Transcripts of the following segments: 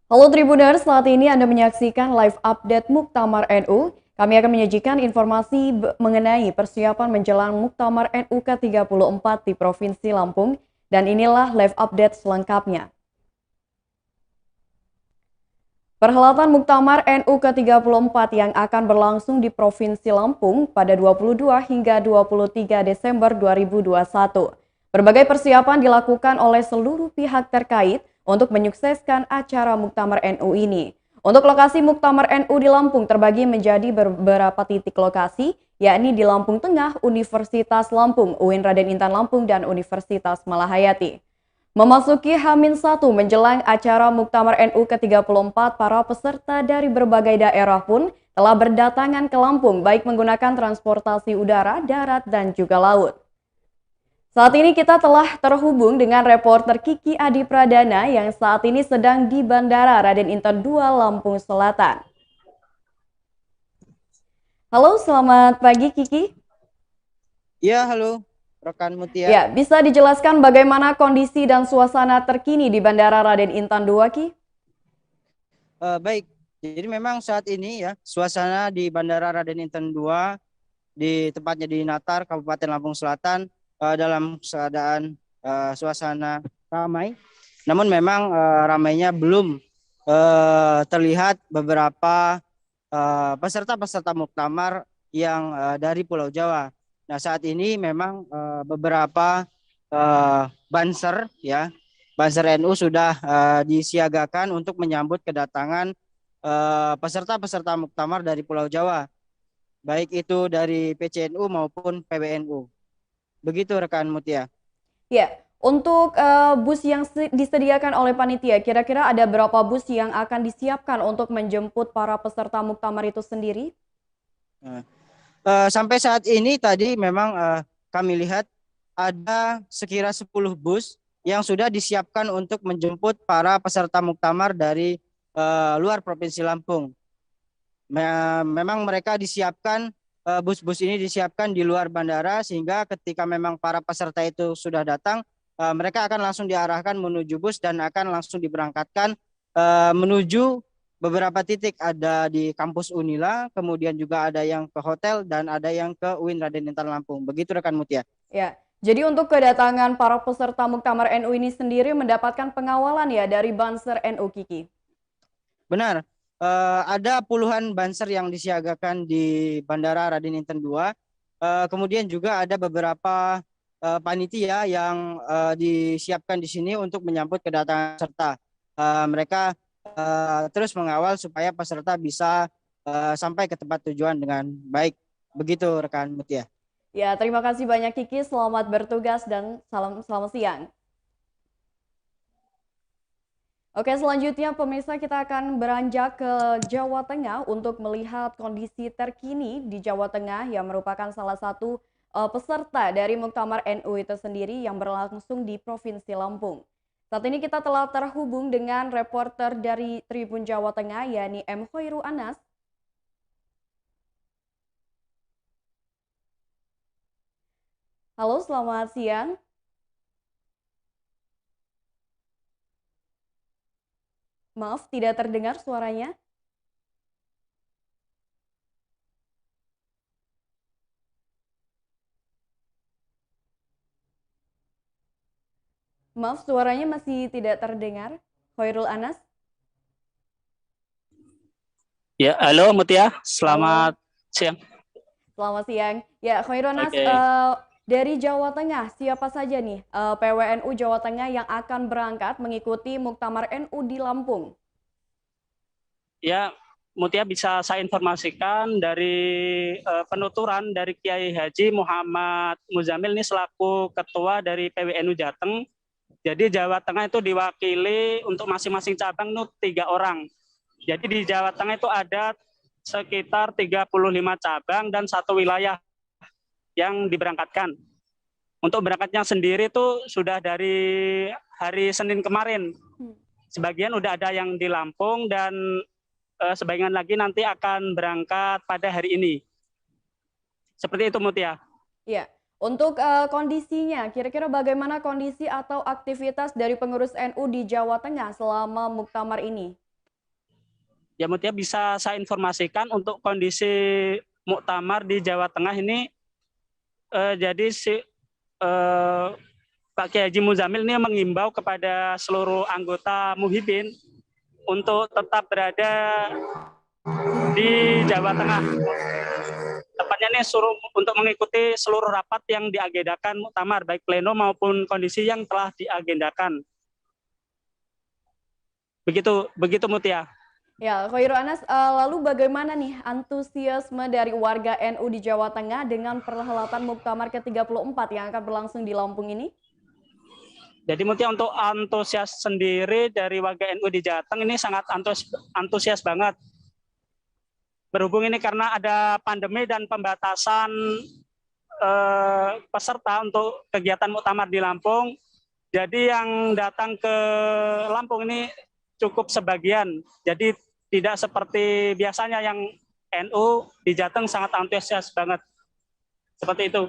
Halo Tribuners, saat ini Anda menyaksikan live update Muktamar NU. Kami akan menyajikan informasi mengenai persiapan menjelang Muktamar NU ke-34 di Provinsi Lampung. Dan inilah live update selengkapnya. Perhelatan Muktamar NU ke-34 yang akan berlangsung di Provinsi Lampung pada 22 hingga 23 Desember 2021. Berbagai persiapan dilakukan oleh seluruh pihak terkait untuk menyukseskan acara Muktamar NU ini. Untuk lokasi Muktamar NU di Lampung terbagi menjadi beberapa titik lokasi, yakni di Lampung Tengah, Universitas Lampung, UIN Raden Intan Lampung, dan Universitas Malahayati. Memasuki H-1 menjelang acara Muktamar NU ke-34, para peserta dari berbagai daerah pun telah berdatangan ke Lampung, baik menggunakan transportasi udara, darat, dan juga laut. Saat ini kita telah terhubung dengan reporter Kiki Adi Pradana yang saat ini sedang di Bandara Raden Intan II, Lampung Selatan. Halo, selamat pagi Kiki. Ya, halo, rekan Mutia. Ya, bisa dijelaskan bagaimana kondisi dan suasana terkini di Bandara Raden Intan II, Ki? Baik, jadi memang saat ini ya suasana di Bandara Raden Inten II di tepatnya di Natar, Kabupaten Lampung Selatan dalam keadaan suasana ramai. Namun memang ramainya belum terlihat beberapa peserta-peserta muktamar yang dari Pulau Jawa. Nah, saat ini memang beberapa banser ya Banser NU sudah disiagakan untuk menyambut kedatangan peserta-peserta muktamar dari Pulau Jawa, baik itu dari PCNU maupun PBNU. Begitu rekan Mutia. Ya, untuk bus yang disediakan oleh panitia, kira-kira ada berapa bus yang akan disiapkan untuk menjemput para peserta muktamar itu sendiri? Nah, sampai saat ini tadi memang kami lihat ada sekira 10 bus yang sudah disiapkan untuk menjemput para peserta muktamar dari luar Provinsi Lampung. Memang mereka disiapkan bus-bus ini disiapkan di luar bandara sehingga ketika memang para peserta itu sudah datang mereka akan langsung diarahkan menuju bus dan akan langsung diberangkatkan menuju beberapa titik, ada di kampus Unila, kemudian juga ada yang ke hotel dan ada yang ke UIN Raden Intan Lampung. Begitu rekan Mutia. Ya, jadi untuk kedatangan para peserta muktamar NU ini sendiri mendapatkan pengawalan ya dari Banser NU Kiki. Benar. Ada puluhan banser yang disiagakan di Bandara Raden Inten II. Kemudian juga ada beberapa panitia yang disiapkan di sini untuk menyambut kedatangan peserta. Mereka terus mengawal supaya peserta bisa sampai ke tempat tujuan dengan baik. Begitu rekan Mutia. Ya, terima kasih banyak Kiki, selamat bertugas dan selamat siang. Oke, selanjutnya pemirsa kita akan beranjak ke Jawa Tengah untuk melihat kondisi terkini di Jawa Tengah yang merupakan salah satu peserta dari Muktamar NU itu sendiri yang berlangsung di Provinsi Lampung. Saat ini kita telah terhubung dengan reporter dari Tribun Jawa Tengah, yakni M. Hoiru Anas. Halo, selamat siang. Maaf, tidak terdengar suaranya. Maaf, suaranya masih tidak terdengar. Hoirul Anas. Ya, halo Mutia, Halo, selamat siang. selamat siang. Ya, Hoirul Anas, Oke, dari Jawa Tengah, siapa saja nih PWNU Jawa Tengah yang akan berangkat mengikuti Muktamar NU di Lampung? ya Mutia bisa saya informasikan dari penuturan dari Kiai Haji Muhammad Muzamil ini selaku Ketua dari PWNU Jateng. Jadi Jawa Tengah itu diwakili untuk masing-masing cabang itu 3 orang. Jadi di Jawa Tengah itu ada sekitar 35 cabang dan 1 wilayah yang diberangkatkan. Untuk berangkatnya sendiri itu sudah dari hari Senin kemarin. Sebagian udah ada yang di Lampung dan sebagian lagi nanti akan berangkat pada hari ini. Seperti itu Mutia. Ya, untuk kondisinya, kira-kira bagaimana kondisi atau aktivitas dari pengurus NU di Jawa Tengah selama Muktamar ini? Ya Mutia, bisa saya informasikan untuk kondisi muktamar di Jawa Tengah ini, jadi Pak Kiai Haji Muzamil ini mengimbau kepada seluruh anggota Muhibin untuk tetap berada di Jawa Tengah. Tepatnya ini suruh untuk mengikuti seluruh rapat yang diagendakan muktamar, baik pleno maupun kondisi yang telah diagendakan. Begitu Mutia. Ya, Khairul Anas, lalu bagaimana nih antusiasme dari warga NU di Jawa Tengah dengan perhelatan Muktamar ke-34 yang akan berlangsung di Lampung ini? Jadi Mutia, untuk antusias sendiri dari warga NU di Jateng ini sangat antusias banget. Berhubung ini karena ada pandemi dan pembatasan peserta untuk kegiatan muktamar di Lampung, jadi yang datang ke Lampung ini cukup sebagian. Jadi tidak seperti biasanya yang NU di Jateng sangat antusias banget. Seperti itu.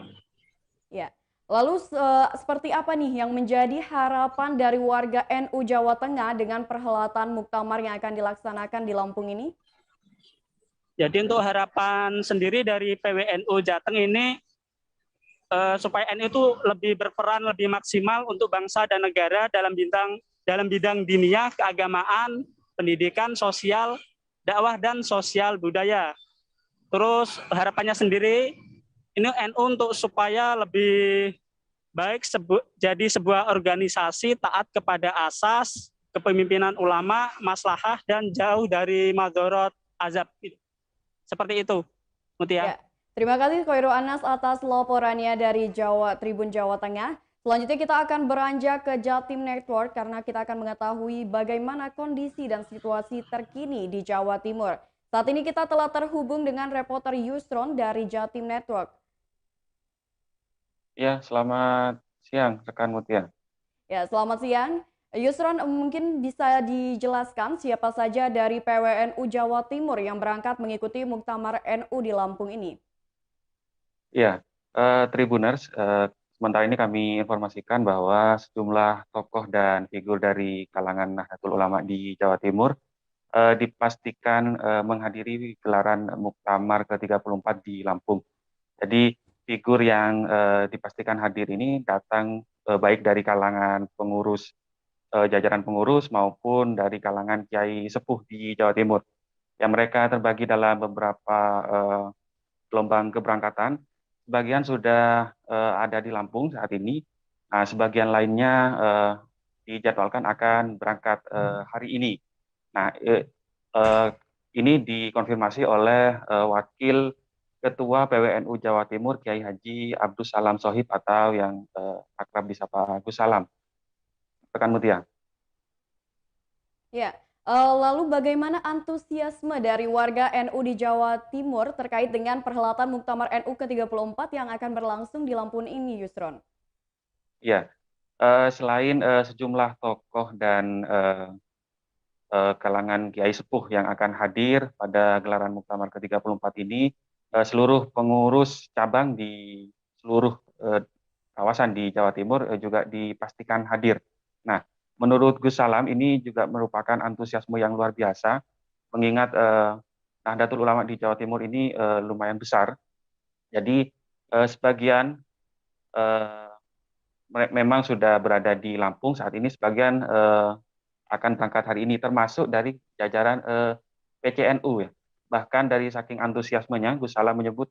Ya. Lalu seperti apa nih yang menjadi harapan dari warga NU Jawa Tengah dengan perhelatan Muktamar yang akan dilaksanakan di Lampung ini? Jadi untuk harapan sendiri dari PWNU Jateng ini, supaya NU itu lebih berperan lebih maksimal untuk bangsa dan negara dalam bidang diniyah, keagamaan, pendidikan, sosial, dakwah, dan sosial budaya. Terus harapannya sendiri, ini NU untuk supaya lebih baik jadi sebuah organisasi taat kepada asas, kepemimpinan ulama, maslahah, dan jauh dari madorot azab. Seperti itu, Mutia. Ya. Terima kasih Khairul Anas atas laporannya dari Tribun Jawa Tengah. Selanjutnya kita akan beranjak ke Jatim Network karena kita akan mengetahui bagaimana kondisi dan situasi terkini di Jawa Timur. Saat ini kita telah terhubung dengan reporter Yusron dari Jatim Network. Ya, selamat siang rekan Mutia. Ya, selamat siang. Yusron, mungkin bisa dijelaskan siapa saja dari PWNU Jawa Timur yang berangkat mengikuti Muktamar NU di Lampung ini? Ya, Tribuners, sementara ini kami informasikan bahwa sejumlah tokoh dan figur dari kalangan Nahdlatul Ulama di Jawa Timur dipastikan menghadiri gelaran Muktamar ke-34 di Lampung. Jadi figur yang dipastikan hadir ini datang baik dari kalangan pengurus, jajaran pengurus maupun dari kalangan kiai sepuh di Jawa Timur. Yang mereka terbagi dalam beberapa gelombang keberangkatan. Sebagian sudah ada di Lampung saat ini. Nah, sebagian lainnya dijadwalkan akan berangkat hari ini. Nah, ini dikonfirmasi oleh Wakil Ketua PWNU Jawa Timur Kiai Haji Abdus Salam Sohib atau yang akrab disapa Gus Salam. Rekan Mutia. Ya, lalu bagaimana antusiasme dari warga NU di Jawa Timur terkait dengan perhelatan Muktamar NU ke-34 yang akan berlangsung di Lampung ini, Yusron? Ya, selain sejumlah tokoh dan kalangan kiai sepuh yang akan hadir pada gelaran Muktamar ke-34 ini, seluruh pengurus cabang di seluruh kawasan di Jawa Timur juga dipastikan hadir. Nah, menurut Gus Salam ini juga merupakan antusiasme yang luar biasa, mengingat Nahdlatul Ulama di Jawa Timur ini lumayan besar. Jadi sebagian memang sudah berada di Lampung saat ini, sebagian akan berangkat hari ini, termasuk dari jajaran PCNU ya. Bahkan dari saking antusiasmenya, Gus Salam menyebut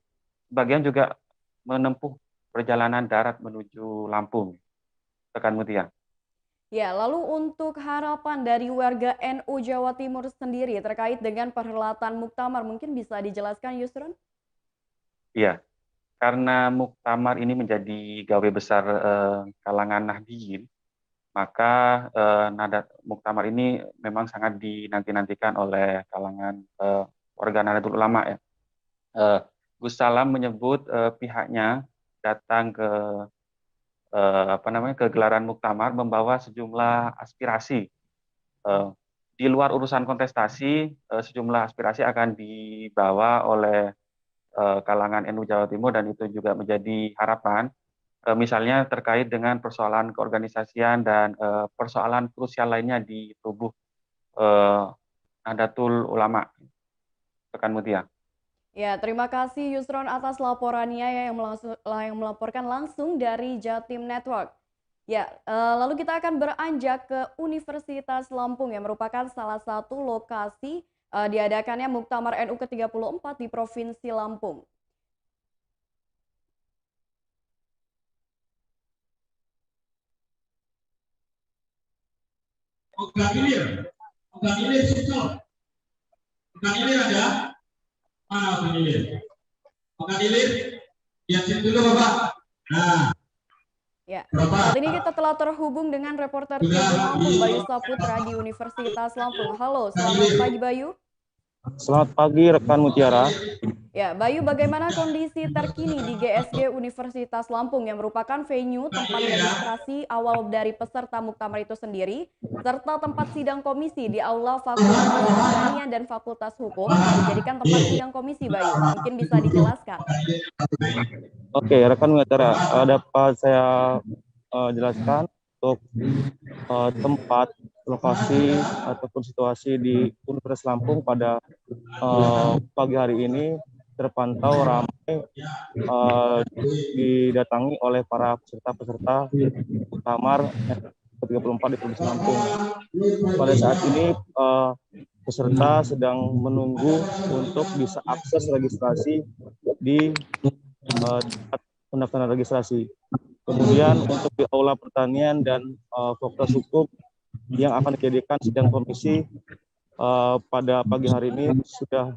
sebagian juga menempuh perjalanan darat menuju Lampung. Rekan Mutia. Ya, lalu untuk harapan dari warga NU Jawa Timur sendiri terkait dengan perhelatan Muktamar, mungkin bisa dijelaskan, Yusron? Iya, karena Muktamar ini menjadi gawe besar kalangan Nahdiyin, maka Muktamar ini memang sangat dinanti-nantikan oleh kalangan warga Nahdlatul Ulama ya. Gus Salam menyebut pihaknya datang ke ke gelaran Muktamar membawa sejumlah aspirasi. Di luar urusan kontestasi, sejumlah aspirasi akan dibawa oleh kalangan NU Jawa Timur dan itu juga menjadi harapan. Misalnya terkait dengan persoalan keorganisasian dan persoalan krusial lainnya di tubuh Nahdlatul Ulama, rekan Mutia. Ya, terima kasih Yusron atas laporannya yang melaporkan langsung dari Jatim Network. Ya, lalu kita akan beranjak ke Universitas Lampung yang merupakan salah satu lokasi diadakannya Muktamar NU ke-34 di Provinsi Lampung. Bukan hilir Sukron. Bukan hilir ada? Mana bukan hilir? Bukan hilir? Lihatin dulu Bapak. Nah. Ya, saat ini kita telah terhubung dengan reporter Tribun Lampung Bayu Saputra di Universitas Lampung. Halo, selamat pagi Bayu. Selamat pagi rekan Mutiara. Ya, Bayu, bagaimana kondisi terkini di GSG Universitas Lampung yang merupakan venue tempat registrasi awal dari peserta Muktamar itu sendiri, serta tempat sidang komisi di Aula Fakultas Pertanian dan Fakultas Hukum yang dijadikan tempat sidang komisi, Bayu. Mungkin bisa dijelaskan. Oke, rekan Mutiara, dapat saya jelaskan untuk tempat, lokasi ataupun situasi di Universitas Lampung pada pagi hari ini terpantau ramai didatangi oleh para peserta-peserta Muktamar ke-34 di Provinsi Lampung. Pada saat ini peserta sedang menunggu untuk bisa akses registrasi di tempat pendaftaran registrasi. Kemudian untuk di Aula Pertanian dan Fakultas Hukum yang akan dijadikan sidang komisi pada pagi hari ini sudah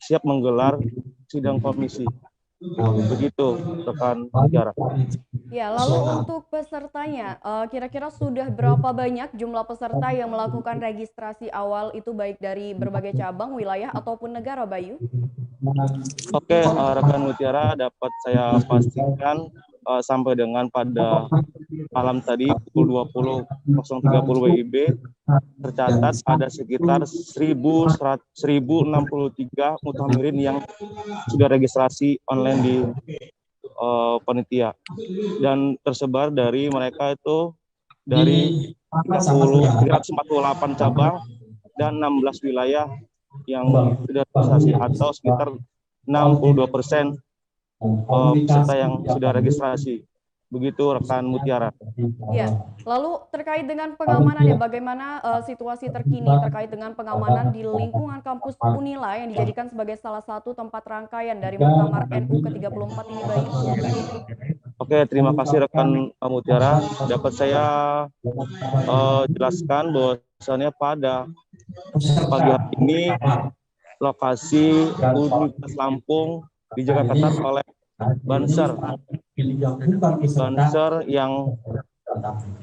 siap menggelar sidang komisi. Begitu rekan Tiara. Ya, lalu untuk pesertanya, kira-kira sudah berapa banyak jumlah peserta yang melakukan registrasi awal itu baik dari berbagai cabang, wilayah ataupun negara, Bayu? Oke, rekan Mutiara, dapat saya pastikan sampai dengan pada malam tadi pukul 20.30 WIB tercatat ada sekitar 1.063 mutahamirin yang sudah registrasi online di panitia, dan tersebar dari mereka itu dari 348 cabang dan 16 wilayah yang sudah registrasi, atau sekitar 62% peserta yang sudah registrasi. Begitu rekan Mutiara. Ya, lalu terkait dengan pengamanan ya, bagaimana situasi terkini terkait dengan pengamanan di lingkungan kampus Unila yang dijadikan sebagai salah satu tempat rangkaian dari Muktamar NU ke-34 ini, Bayu? Oke, terima kasih rekan Mutiara. Dapat saya jelaskan bahwasannya pada pagi hari ini lokasi Universitas Lampung dijaga ketat oleh Banser yang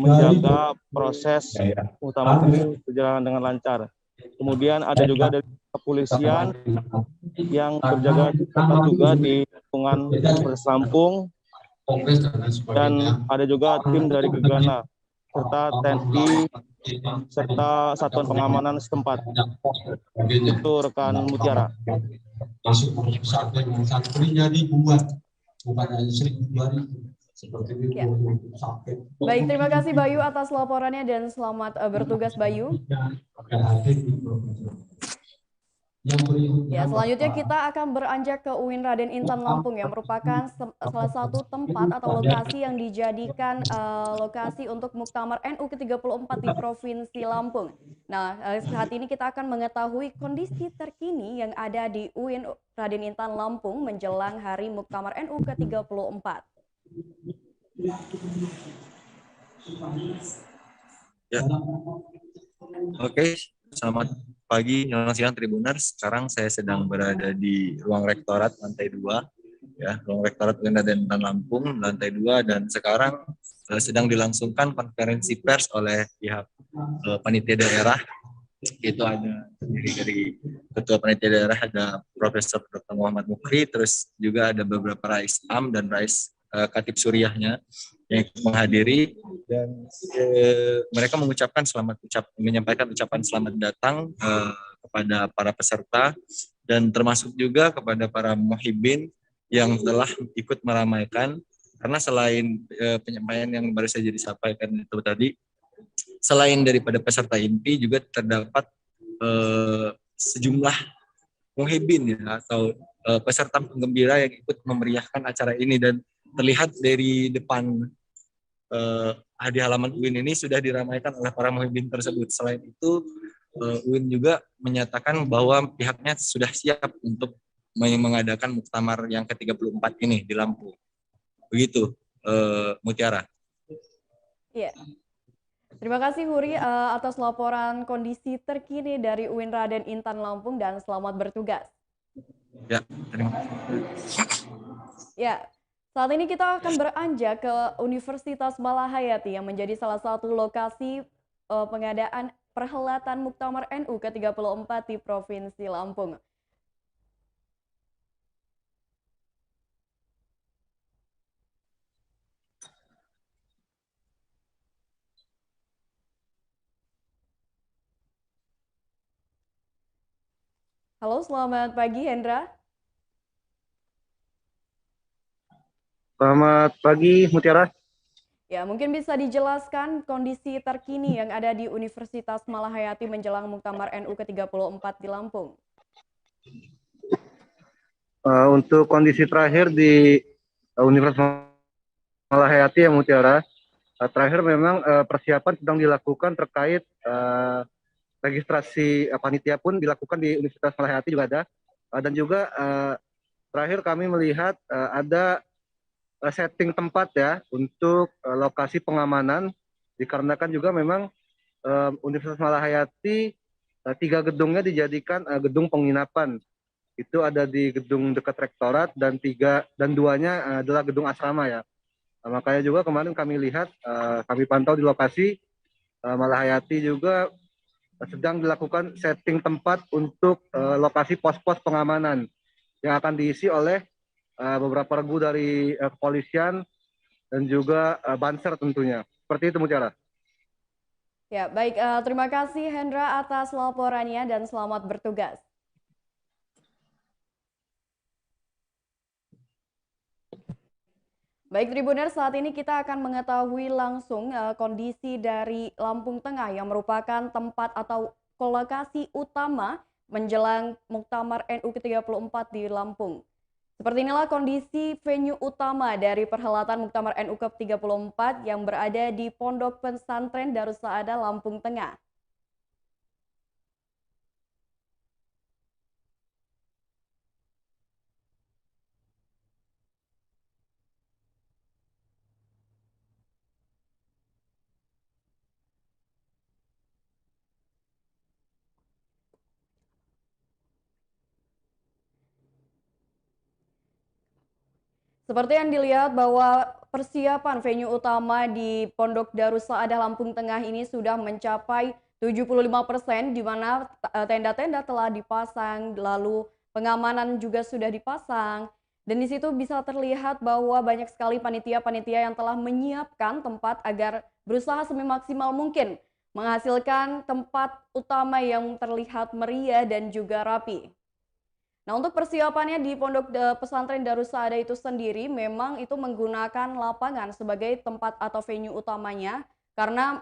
menjaga proses utama ini berjalan dengan lancar. Kemudian ada juga dari kepolisian yang berjaga ketat juga di lingkungan Universitas Lampung, dan ada juga tim dari Gegana serta TNI serta satuan pengamanan setempat. Itu rekan Mutiara. Masuk saatnya dibuat bukan hanya 1.000-2.000 seperti itu. Ya. Baik, terima kasih Bayu atas laporannya dan selamat bertugas, Bayu. Ya, selanjutnya kita akan beranjak ke UIN Raden Intan Lampung yang merupakan salah satu tempat atau lokasi yang dijadikan lokasi untuk Muktamar NU ke-34 di Provinsi Lampung. Nah, saat ini kita akan mengetahui kondisi terkini yang ada di UIN Raden Intan Lampung menjelang hari Muktamar NU ke-34. Ya. Oke, selamat pagi, selamat siang Tribuners. Sekarang saya sedang berada di ruang rektorat lantai 2, ya, ruang rektorat UIN Raden Intan Lampung lantai 2, dan sekarang sedang dilangsungkan konferensi pers oleh pihak panitia daerah. Itu ada dari ketua panitia daerah ada Profesor Dr. Muhammad Mukri, terus juga ada beberapa Rais Am dan Rais Katib Suriahnya yang menghadiri, dan mereka menyampaikan ucapan selamat datang kepada para peserta, dan termasuk juga kepada para muhibbin yang telah ikut meramaikan, karena selain penyampaian yang baru saja disampaikan itu tadi, selain daripada peserta inti juga terdapat sejumlah muhibin ya, atau peserta penggembira yang ikut memeriahkan acara ini, dan terlihat dari depan di halaman UIN ini sudah diramaikan oleh para muhibin tersebut. Selain itu, UIN juga menyatakan bahwa pihaknya sudah siap untuk mengadakan muktamar yang ke-34 ini di Lampung. Begitu, Mutiara. Iya. Terima kasih Huri atas laporan kondisi terkini dari UIN Raden Intan Lampung dan selamat bertugas. Ya, terima kasih. Ya, saat ini kita akan beranjak ke Universitas Malahayati yang menjadi salah satu lokasi pengadaan perhelatan Muktamar NU ke-34 di Provinsi Lampung. Halo, selamat pagi Hendra. Selamat pagi, Mutiara. Ya, mungkin bisa dijelaskan kondisi terkini yang ada di Universitas Malahayati menjelang Muktamar NU ke-34 di Lampung. Untuk kondisi terakhir di Universitas Malahayati ya, Mutiara, terakhir memang persiapan sedang dilakukan terkait registrasi panitia pun dilakukan di Universitas Malahayati juga ada. Dan juga terakhir kami melihat ada setting tempat ya untuk lokasi pengamanan, dikarenakan juga memang Universitas Malahayati 3 gedungnya dijadikan gedung penginapan. Itu ada di gedung dekat rektorat dan 2-nya adalah gedung asrama ya. Makanya juga kemarin kami lihat, kami pantau di lokasi Malahayati juga sedang dilakukan setting tempat untuk lokasi pos-pos pengamanan yang akan diisi oleh beberapa regu dari kepolisian dan juga Banser tentunya. Seperti itu, Mutiara. Ya, baik. Terima kasih Hendra atas laporannya dan selamat bertugas. Baik Tribuners, saat ini kita akan mengetahui langsung kondisi dari Lampung Tengah yang merupakan tempat atau lokasi utama menjelang Muktamar NU ke-34 di Lampung. Seperti inilah kondisi venue utama dari perhelatan Muktamar NU ke-34 yang berada di Pondok Pesantren Darussaada Lampung Tengah. Seperti yang dilihat bahwa persiapan venue utama di Pondok Darussaada Lampung Tengah ini sudah mencapai 75%, di mana tenda-tenda telah dipasang, lalu pengamanan juga sudah dipasang. Dan di situ bisa terlihat bahwa banyak sekali panitia-panitia yang telah menyiapkan tempat agar berusaha semaksimal mungkin menghasilkan tempat utama yang terlihat meriah dan juga rapi. Nah, untuk persiapannya di Pondok Pesantren Darussaada itu sendiri memang itu menggunakan lapangan sebagai tempat atau venue utamanya karena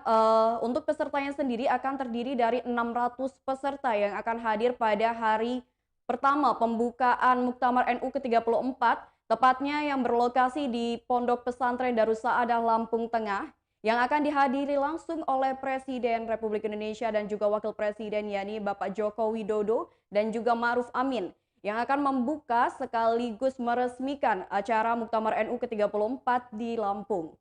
untuk pesertanya sendiri akan terdiri dari 600 peserta yang akan hadir pada hari pertama pembukaan Muktamar NU ke-34, tepatnya yang berlokasi di Pondok Pesantren Darussaada Lampung Tengah yang akan dihadiri langsung oleh Presiden Republik Indonesia dan juga Wakil Presiden yakni Bapak Joko Widodo dan juga Ma'ruf Amin, yang akan membuka sekaligus meresmikan acara Muktamar NU ke-34 di Lampung.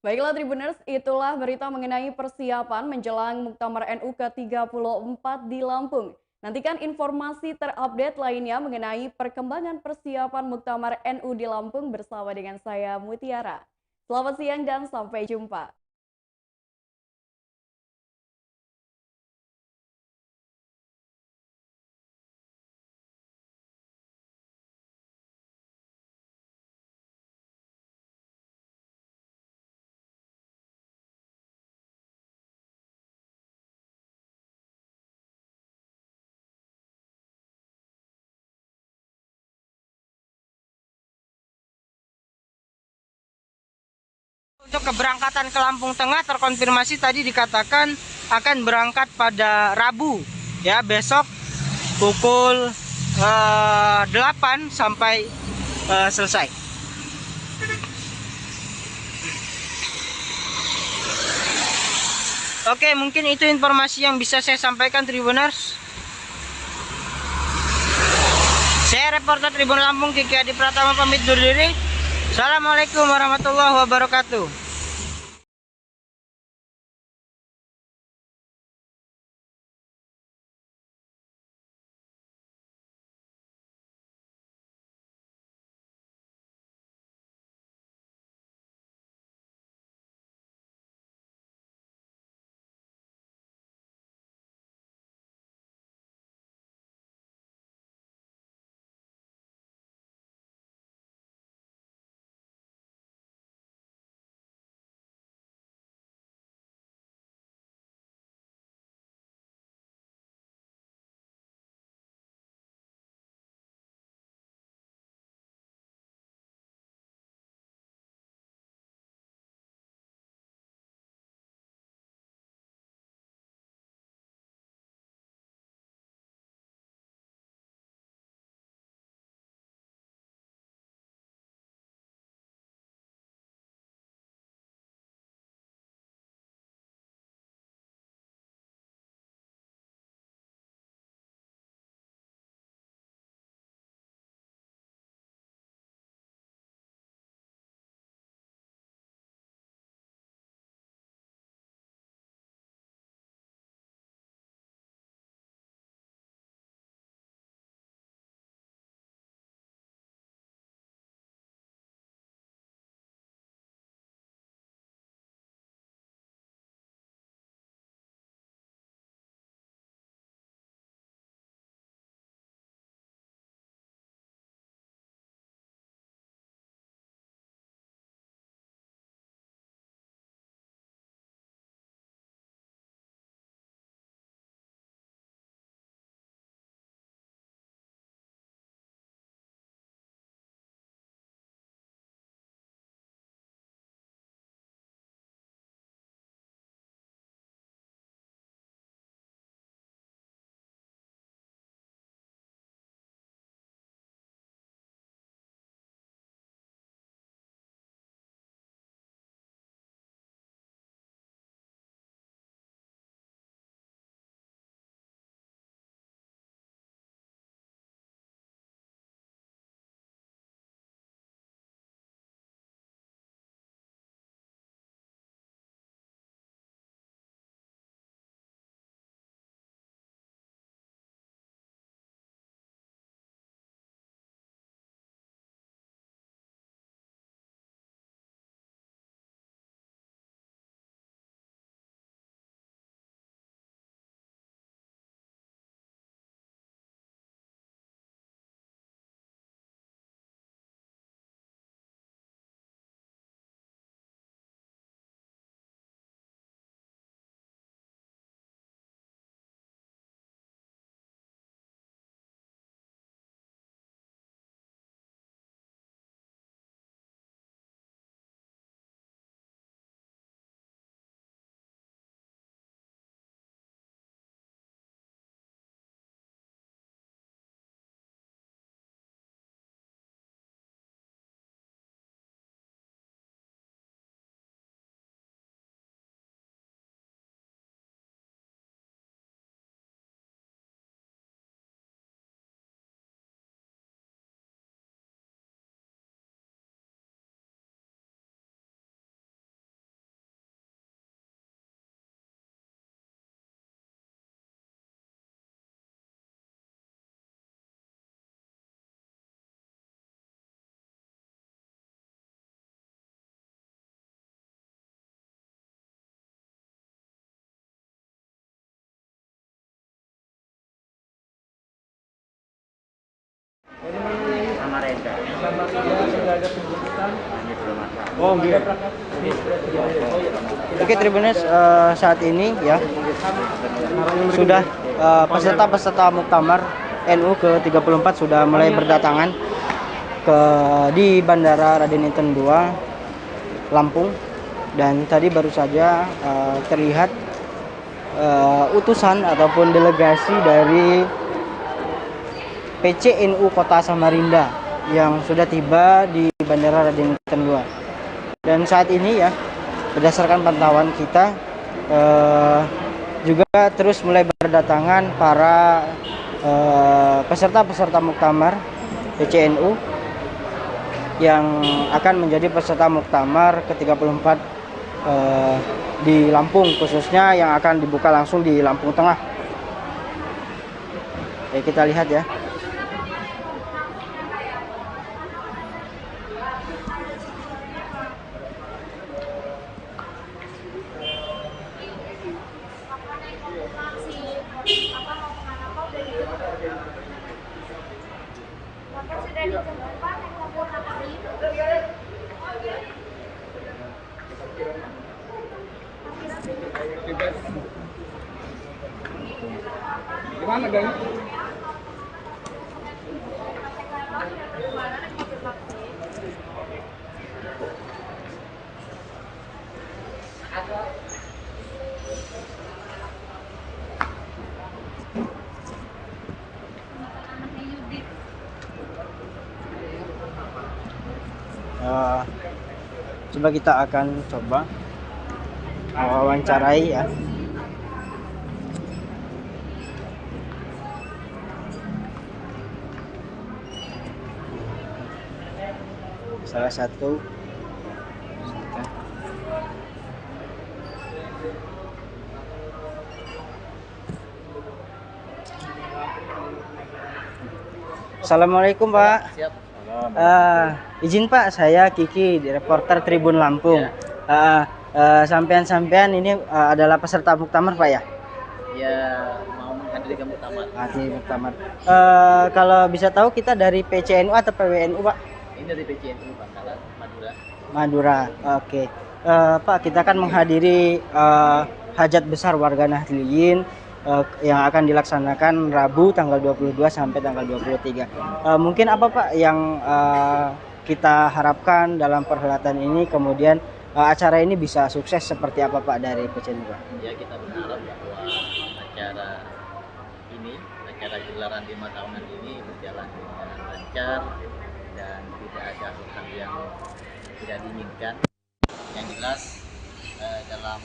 Baiklah Tribuners, itulah berita mengenai persiapan menjelang Muktamar NU ke-34 di Lampung. Nantikan informasi terupdate lainnya mengenai perkembangan persiapan Muktamar NU di Lampung bersama dengan saya Mutiara. Selamat siang dan sampai jumpa. untuk keberangkatan ke Lampung Tengah terkonfirmasi tadi dikatakan akan berangkat pada Rabu ya, besok pukul 8 sampai selesai. Oke, mungkin itu informasi yang bisa saya sampaikan Tribuners. Saya reporter Tribun Lampung Kiki Adi Pratama pamit undur diri. Assalamualaikum warahmatullahi wabarakatuh. Oke Tribuners, saat ini ya sudah peserta-peserta Muktamar NU ke-34 sudah mulai berdatangan di Bandara Raden Inten II Lampung Dan tadi baru saja terlihat utusan ataupun delegasi dari PCNU Kota Samarinda yang sudah tiba di Bandara Raden Inten II. Dan saat ini ya, berdasarkan pantauan kita juga terus mulai berdatangan para peserta-peserta muktamar PCNU yang akan menjadi peserta muktamar ke-34 di Lampung, khususnya yang akan dibuka langsung di Lampung Tengah. Oke, kita lihat ya. Gimana guys? Coba kita akan coba wawancarai ya. Salah satu Assalamualaikum Pak. Siap. Izin Pak, saya Kiki, reporter Tribun Lampung. Sampean-sampean ini adalah peserta muktamar Pak ya? Ya, mau menghadiri muktamar. Muktamar. Kalau bisa tahu kita dari PCNU atau PWNU Pak? Ini dari PCNU Bangkalan, Madura. Madura. Oke. Pak, kita akan menghadiri hajat besar warga Nahdliyin yang akan dilaksanakan Rabu tanggal 22 sampai tanggal 23. Mungkin apa Pak yang kita harapkan dalam perhelatan ini, kemudian acara ini bisa sukses seperti apa Pak dari PCNU Pak? Ya, kita berharap bahwa acara gelaran 5 tahunan ini berjalan dengan lancar dan tidak ada hal yang tidak diinginkan. Yang jelas dalam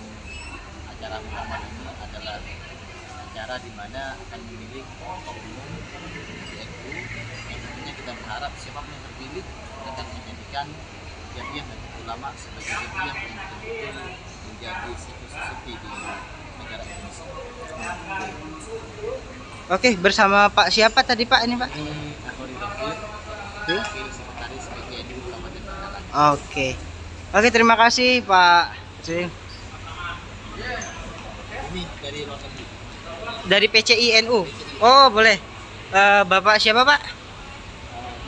acara muktamar ini adalah acara di mana akan memilih ketua umum PCNU, yang tentunya kita berharap siapapun yang terpilih akan menjadikan Jamiah Nahdlatul Ulama sebagai jamiah yang betul-betul menjadi situ-situ di negara Indonesia. Oke, bersama Pak siapa tadi Pak ini Pak? Ini Akhori Rafid, Wakil Sekretaris PCNU Kabupaten Bangkalan. Oke, terima kasih Pak. Ini dari luar negeri. Dari PCINU. Oh, boleh. Bapak siapa Pak?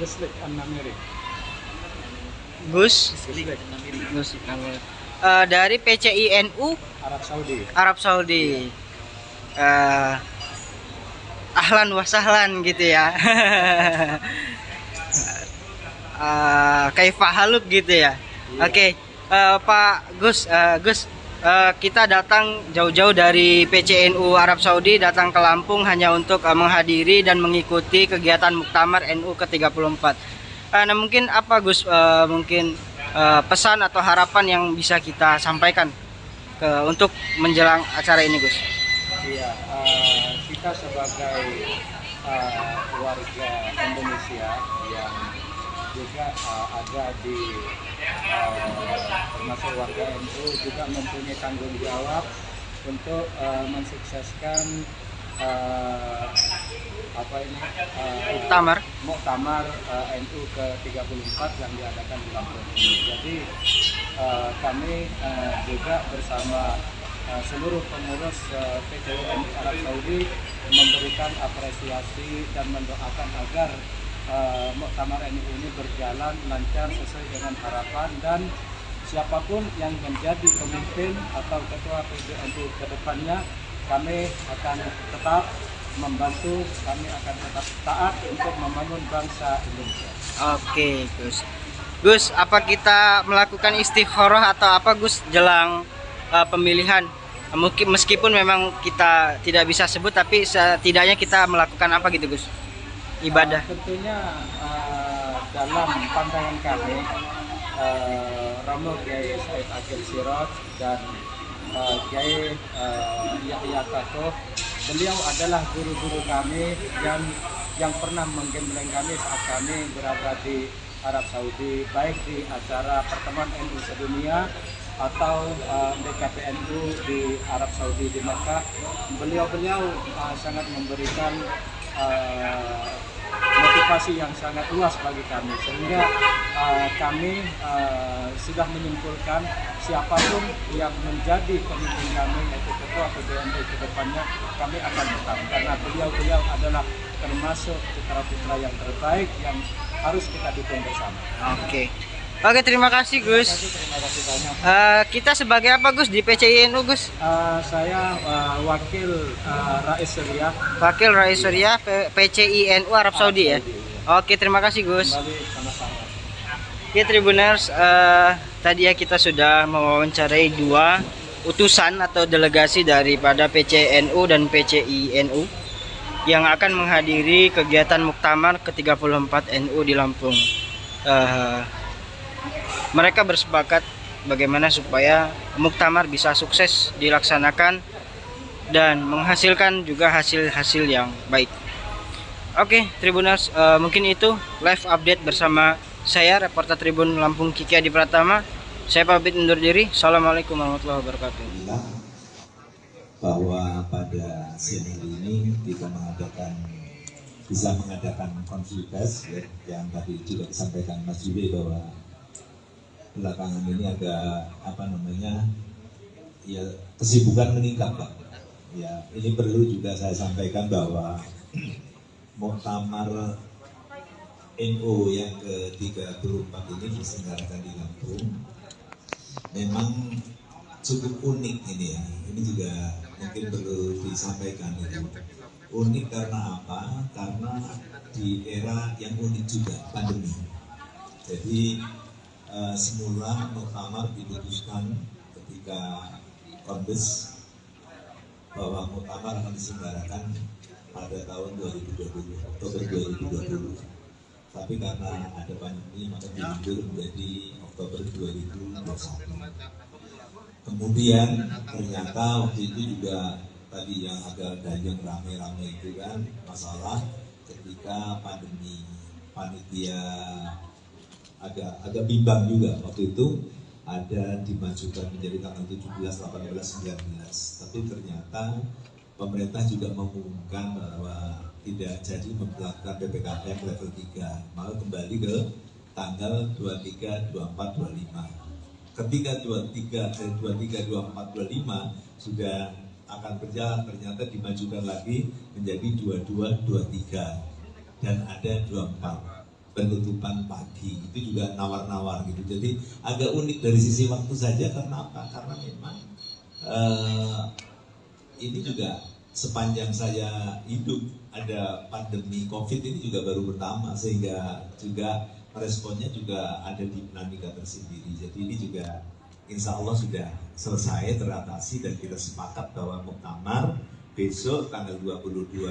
Guslik An-Namiri. Gus. Dari PCINU Arab Saudi. Ahlan wa sahlan gitu ya. Kayak haluk gitu ya. Oke. Pak Gus, kita datang jauh-jauh dari PCNU Arab Saudi datang ke Lampung hanya untuk menghadiri dan mengikuti kegiatan muktamar NU ke-34. Nah, mungkin apa Gus, mungkin pesan atau harapan yang bisa kita sampaikan untuk menjelang acara ini Gus? Iya, kita sebagai warga Indonesia yang juga ada di termasuk warga NU juga mempunyai tanggung jawab untuk mensukseskan muktamar NU ke-34 yang diadakan di Lampung ini. Jadi kami juga bersama seluruh pengurus PCNU Arab Saudi memberikan apresiasi dan mendoakan agar muktamar NU ini berjalan lancar sesuai dengan harapan, dan siapapun yang menjadi pemimpin atau ketua PCNU ke depannya, kami akan tetap membantu, kami akan tetap taat untuk membangun bangsa Indonesia. Oke Gus. Gus, apa kita melakukan istikharah atau apa Gus jelang pemilihan? Meskipun memang kita tidak bisa sebut, tapi setidaknya kita melakukan apa gitu Gus? Ibadah. Tentunya dalam pandangan kami, Romo Kiai Said Akil Siraj dan Kiai Yahya Khaliloh, beliau adalah guru-guru kami yang pernah menggembleng kami saat kami berada di Arab Saudi, baik di acara pertemuan NU sedunia atau BKPNU di Arab Saudi di Mekah. Beliau sangat memberikan motivasi yang sangat luas bagi kami, sehingga kami sudah menyimpulkan siapapun yang menjadi pemimpin kami, yaitu ketua PBNU ke depannya, kami akan tetap, karena beliau adalah termasuk putra-putra yang terbaik yang harus kita dukung bersama. Oke, terima kasih Gus. Terima kasih banyak. Kita sebagai apa Gus di PCINU Gus? Saya wakil Rais Syariah. Wakil Rais Syariah PCINU Arab Saudi ya. Oke, terima kasih Gus. Kembali sama-sama. Oke Tribuners, tadi ya kita sudah mewawancarai dua utusan atau delegasi daripada PCNU dan PCINU yang akan menghadiri kegiatan Muktamar ke-34 NU di Lampung. Mereka bersepakat bagaimana supaya Muktamar bisa sukses dilaksanakan dan menghasilkan juga hasil-hasil yang baik. Oke Tribuners, mungkin itu live update bersama saya, reporter Tribun Lampung Kiki Adi Pratama. Saya pamit undur diri. Assalamualaikum warahmatullahi wabarakatuh. Bahwa pada siang hari ini kita bisa mengadakan konsultasi ya, yang tadi juga disampaikan Mas Yuri bahwa belakangan ini agak ya kesibukan meningkat Pak. Ya ini perlu juga saya sampaikan bahwa Muktamar NU yang ke-34 ini diselenggarakan di Lampung memang cukup unik ini ya. Ini juga mungkin perlu disampaikan itu. Unik karena apa? Karena di era yang unik juga, pandemi. Jadi semula Muktamar diputuskan ketika Kombes bahwa Muktamar akan diselenggarakan pada tahun 2020, Oktober 2020. Tapi karena ada pandemi maka diundur menjadi Oktober 2021. Kemudian ternyata waktu itu juga tadi yang agak ganjeng rame-rame itu kan masalah ketika pandemi, panitia agak bimbang juga waktu itu ada dimajukan menjadi tanggal 17, 18, 19. Tapi ternyata pemerintah juga mengumumkan bahwa tidak jadi memperlakukan PPKM level 3, maka kembali ke tanggal 23, 24, 25. Ketika 23, 24, 25 sudah akan berjalan, ternyata dimajukan lagi menjadi 22, 23 dan ada 24 penutupan pagi. Itu juga nawar-nawar gitu. Jadi agak unik dari sisi waktu saja. Karena apa? Karena memang ini juga sepanjang saya hidup ada pandemi COVID ini juga baru pertama, sehingga juga responnya juga ada dinamika tersendiri. Jadi ini juga insya Allah sudah selesai teratasi dan kita sepakat bahwa Muktamar besok tanggal 22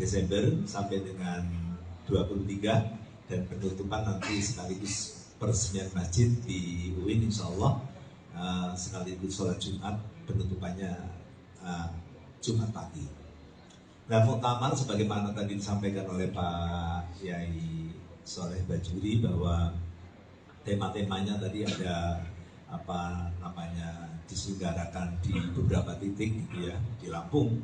Desember sampai dengan 23 dan penutupan nanti sekaligus peresmian masjid di UIN insya Allah sekaligus sholat Jumat, penutupannya Jumat pagi. Nah Muktamar sebagaimana tadi disampaikan oleh Pak Yai Soleh Bajuri bahwa tema-temanya tadi ada diselenggarakan di beberapa titik gitu ya, di Lampung,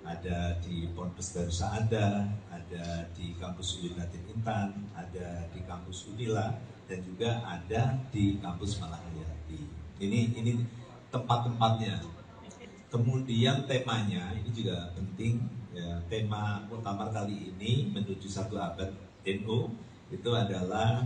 ada di Ponpes Darus Saadah, ada di kampus UIN Latin Intan, ada di kampus Unila, dan juga ada di kampus Malahayati. Ini tempat-tempatnya. Kemudian temanya ini juga penting ya, tema Muktamar kali ini menuju satu abad NU itu adalah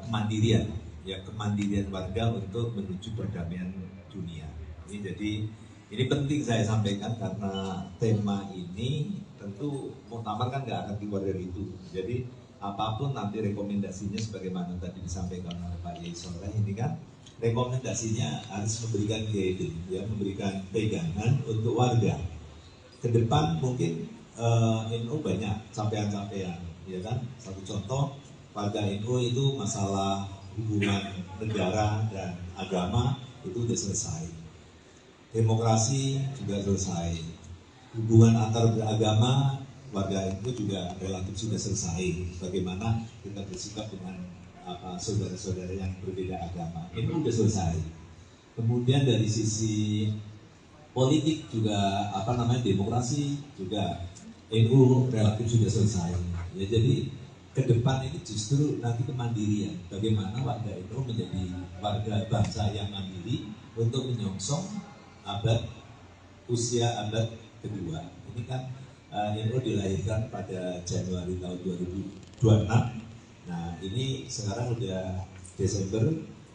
kemandirian, ya kemandirian warga untuk menuju perdamaian dunia. Ini penting saya sampaikan karena tema ini tentu Muktamar kan nggak akan keluar dari itu. Jadi apapun nanti rekomendasinya sebagaimana tadi disampaikan oleh Pak Yai Soleh, ini kan rekomendasinya harus memberikan guiding, ya, memberikan pegangan untuk warga. Ke depan mungkin NU banyak capaian-capaian, ya kan. Satu contoh, warga NU itu masalah hubungan negara dan agama itu sudah selesai. Demokrasi juga selesai. Hubungan antar beragama warga NU juga relatif sudah selesai. Bagaimana kita bersikap dengan saudara-saudara yang berbeda agama, itu sudah selesai. Kemudian dari sisi politik juga demokrasi juga NU relatif sudah selesai. Ya, jadi ke depan ini justru nanti kemandirian, bagaimana warga itu menjadi warga bangsa yang mandiri untuk menyongsong usia abad kedua. Ini kan NU dilahirkan pada Januari tahun 2026. Nah, ini sekarang udah Desember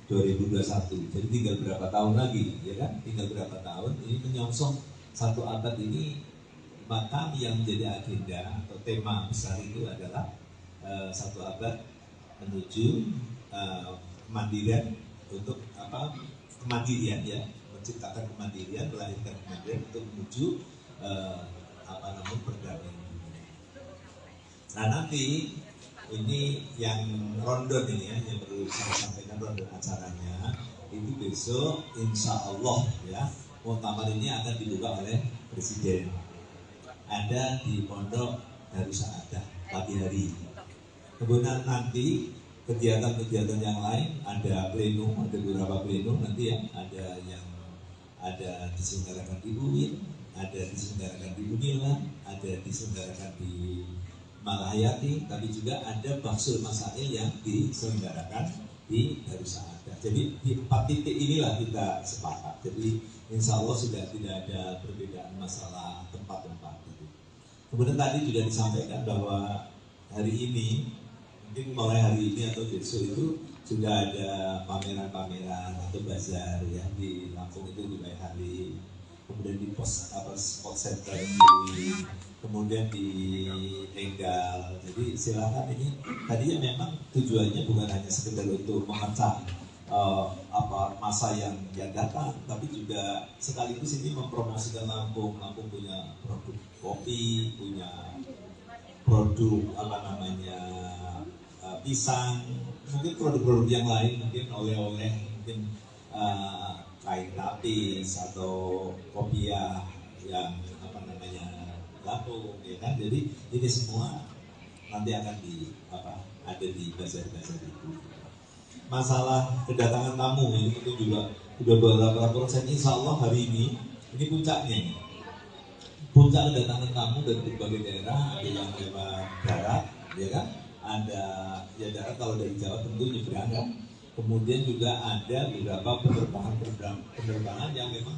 2021, jadi tinggal berapa tahun lagi, ya kan? Tinggal berapa tahun ini menyongsong satu abad ini, maka yang menjadi agenda atau tema besar itu adalah satu abad menuju kemandirian, untuk kemandirian, ya, menciptakan kemandirian, melahirkan kemandirian untuk menuju perdamaian dunia. Nah, nanti ini yang rondon ini, ya, yang perlu saya sampaikan, rondon acaranya itu besok insya Allah, ya, muktamar ini akan dibuka oleh Presiden. Ada di Pondok Darussahadah pagi hari. Kemudian nanti kegiatan-kegiatan yang lain, ada plenum, ada beberapa plenum nanti, ya, ada diselenggarakan di UIN, ada diselenggarakan di Unila, ada diselenggarakan di Malahayati, tapi juga ada Baksul Masail yang diselenggarakan di Darussahadah. Jadi di 4 titik inilah kita sepakat. Jadi insya Allah sudah tidak ada perbedaan masalah tempat-tempat itu. Kemudian tadi juga disampaikan bahwa hari ini, mungkin mulai hari ini atau besok itu sudah ada pameran-pameran atau bazar, ya, di Lampung itu di Baik Hari, kemudian di spot center kemudian di Enggal. Jadi silakan, ini tadinya memang tujuannya bukan hanya sekedar untuk memecah masa yang datang, tapi juga sekaligus ini mempromosikan Lampung. Lampung punya produk kopi, punya produk pisang, mungkin produk-produk yang lain, mungkin oleh-oleh, mungkin kain lapis atau kopiah yang Lampung, ya kan. Jadi ini semua nanti akan ada di bazar-bazar itu. Masalah kedatangan tamu ini itu juga sudah beberapa proses. Insya Allah hari ini puncaknya. Puncak kedatangan tamu dari berbagai daerah, ada yang lewat darat, ya kan. Ada ya darat, kalau dari Jawa tentu nyebrang, kan. Kemudian juga ada beberapa penerbangan yang memang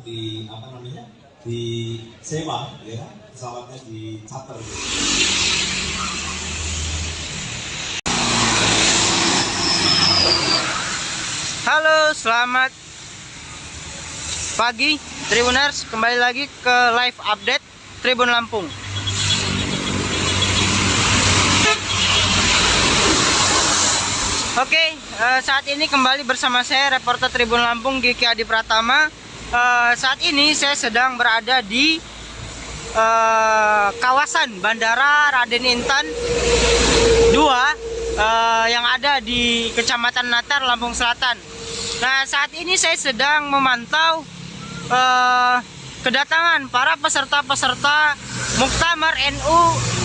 disewa, ya, pesawatnya di charter. Halo, selamat pagi Tribuners, kembali lagi ke live update Tribun Lampung. Oke, saat ini kembali bersama saya reporter Tribun Lampung Giki Adi Pratama. Saat ini saya sedang berada di kawasan Bandara Raden Intan 2 yang ada di Kecamatan Natar, Lampung Selatan. Nah, saat ini saya sedang memantau kedatangan para peserta-peserta Muktamar NU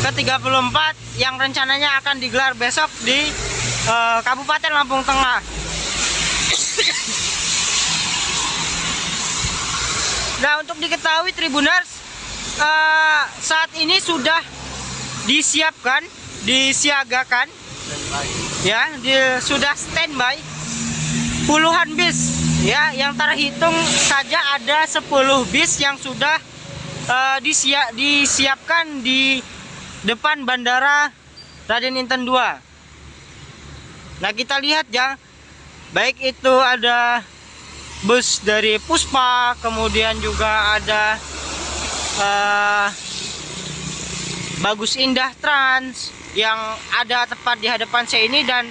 ke-34 yang rencananya akan digelar besok di Kabupaten Lampung Tengah. Nah, untuk diketahui Tribuners, saat ini sudah disiagakan, ya, sudah standby puluhan bis, ya, yang terhitung saja ada 10 bis yang sudah disiapkan di depan Bandara Raden Intan 2. Nah, kita lihat, ya, baik itu ada bus dari Puspa, kemudian juga ada Bagus Indah Trans yang ada tepat di hadapan saya ini, dan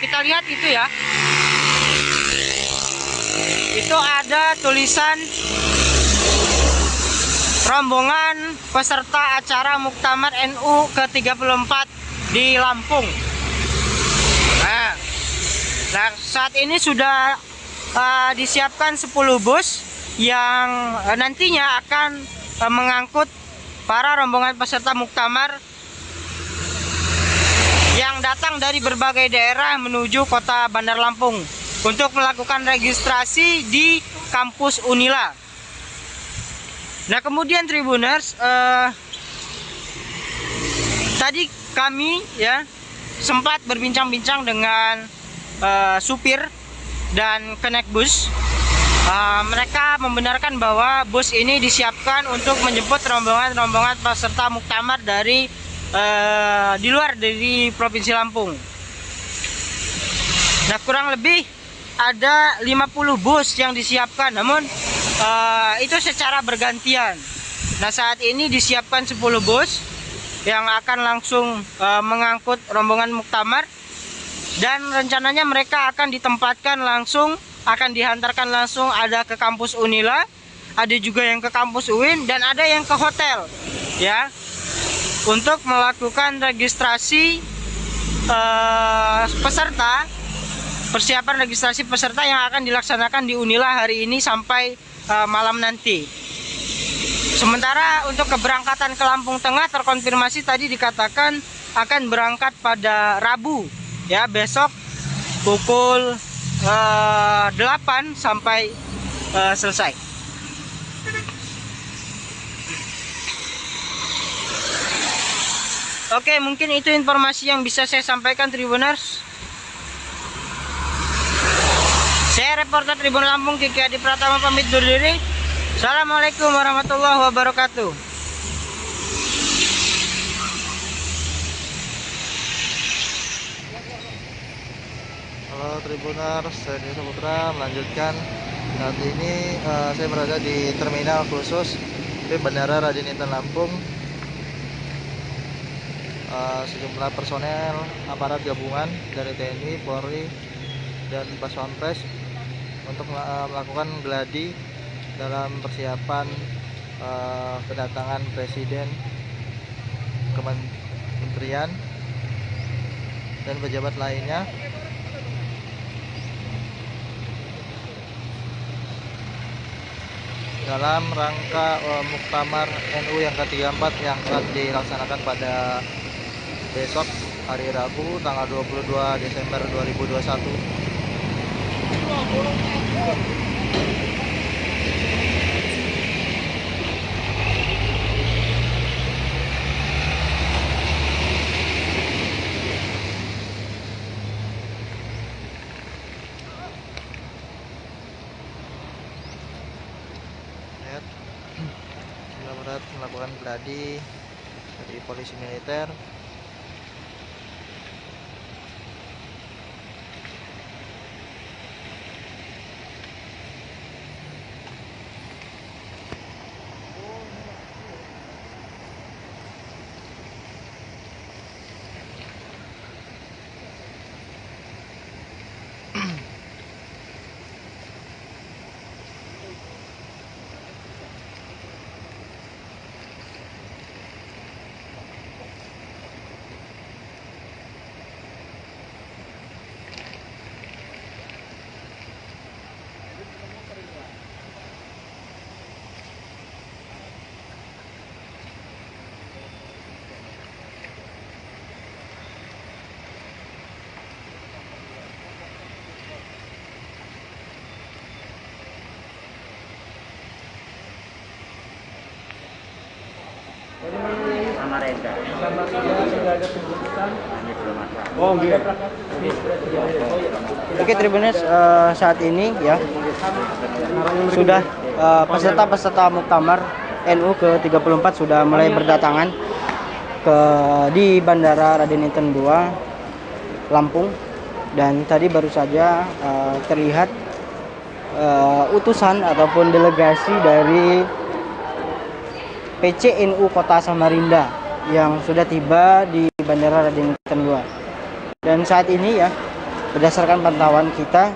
kita lihat itu ya, itu ada tulisan rombongan peserta acara Muktamar NU ke-34 di Lampung. Nah, saat ini sudah disiapkan 10 bus yang nantinya akan mengangkut para rombongan peserta Muktamar yang datang dari berbagai daerah menuju kota Bandar Lampung untuk melakukan registrasi di kampus Unila. Nah, kemudian Tribuners, tadi kami ya sempat berbincang-bincang dengan supir dan kenek bus. Mereka membenarkan bahwa bus ini disiapkan untuk menjemput rombongan-rombongan peserta Muktamar dari di luar dari Provinsi Lampung. Nah, kurang lebih ada 50 bus yang disiapkan, namun itu secara bergantian. Nah, saat ini disiapkan 10 bus yang akan langsung mengangkut rombongan Muktamar, dan rencananya mereka akan ditempatkan langsung, akan dihantarkan langsung, ada ke kampus Unila, ada juga yang ke kampus UIN, dan ada yang ke hotel ya, untuk melakukan registrasi peserta, persiapan registrasi peserta yang akan dilaksanakan di Unila hari ini sampai malam nanti. Sementara untuk keberangkatan ke Lampung Tengah terkonfirmasi tadi dikatakan akan berangkat pada Rabu ya, besok pukul 8 sampai selesai. Oke, mungkin itu informasi yang bisa saya sampaikan, Tribuners. Saya reporter Tribun Lampung Kiki Adi Pratama pamit undur diri. Assalamualaikum warahmatullahi wabarakatuh. Halo Tribuners, saya Desa Putra melanjutkan. Saat ini saya berada di terminal khusus di Bandara Raden Inten Lampung. Sejumlah personel aparat gabungan dari TNI, Polri, dan Pas Pampres untuk melakukan gladi dalam persiapan kedatangan Presiden, Kementerian, dan pejabat lainnya dalam rangka Muktamar NU yang ke-34 yang akan dilaksanakan pada besok hari Rabu tanggal 22 Desember 2021. Berat melakukan gladi dari polisi militer. Oke Tribuners, saat ini ya sudah peserta-peserta Muktamar NU ke-34 sudah mulai berdatangan di Bandara Raden Inten II Lampung, dan tadi baru saja terlihat utusan ataupun delegasi dari PCNU Kota Samarinda yang sudah tiba di Bandara Raden Inten II. Dan saat ini ya, berdasarkan pantauan kita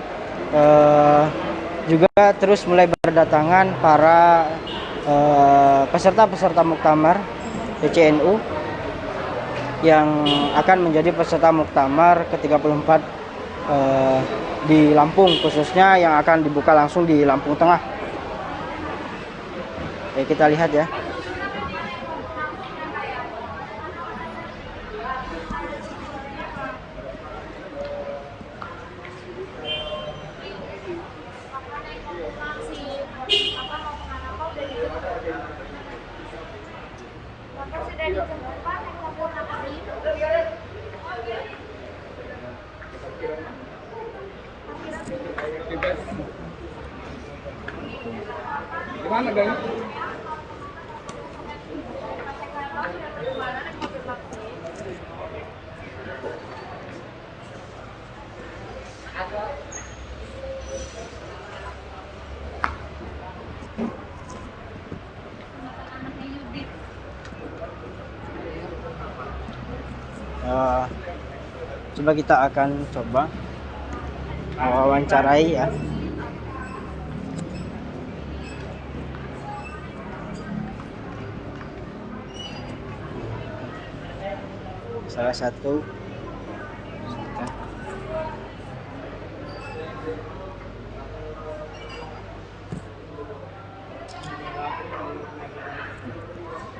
juga terus mulai berdatangan para peserta-peserta muktamar PCNU yang akan menjadi peserta muktamar ke-34 di Lampung, khususnya yang akan dibuka langsung di Lampung Tengah. Oke, kita lihat ya. Gimana Gang? Coba kita akan coba wawancarai ya. Salah satu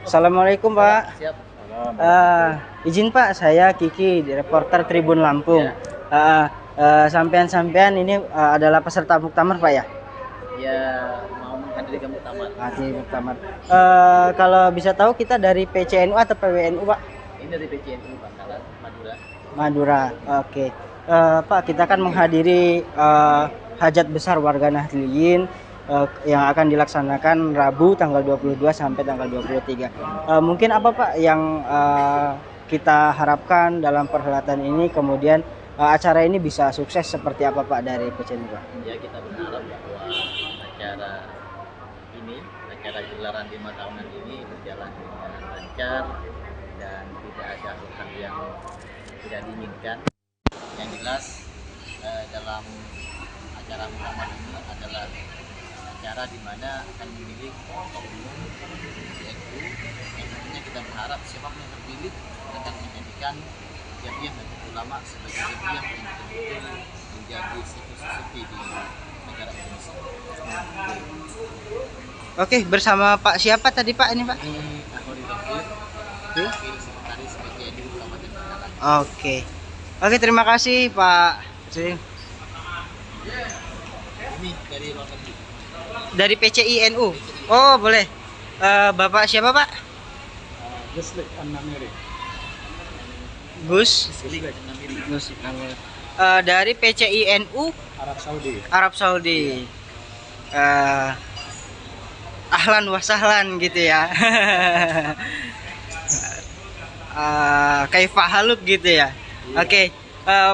Assalamualaikum Pak. Siap. Izin Pak, saya Kiki, reporter Tribun Lampung. Sampean-sampean ini adalah peserta muktamar Pak ya? Ya, mau menghadiri muktamar. Muktamar. Kalau bisa tahu kita dari PCNU atau PWNU Pak? Ini dari PCNU Bangkalan, Madura. Madura, oke. Pak, kita akan menghadiri hajat besar warga Nahdliyin yang akan dilaksanakan Rabu tanggal 22 sampai tanggal 23. Mungkin apa Pak yang kita harapkan dalam perhelatan ini, kemudian acara ini bisa sukses seperti apa Pak dari PCNU Pak? Ya, kita berharap bahwa acara gelaran 5 tahunan ini berjalan dengan lancar dan tidak ada hal yang tidak diinginkan. Yang jelas dalam acara muktamar ini adalah acara di mana akan memilih ketua umum PCNU, yang tentunya kita berharap siapapun yang terpilih akan menjadikan Jamiah Nahdlatul Ulama sebagai jamiah yang betul-betul menjadi sesuatu di negara Indonesia. Oke, bersama Pak siapa tadi Pak ini Pak? Ini Ahmadi Taufiq, Wakil Sekretaris PCNU Kabupaten Bangkalan. Oke, terima kasih Pak. Ini dari luar negeri. Dari PCINU. Oh, boleh. Bapak siapa Pak? Guslik An-Namiri. Gus. Dari PCINU Arab Saudi. Ahlan wa sahlan gitu ya. Kaifah haluk gitu ya. Oke.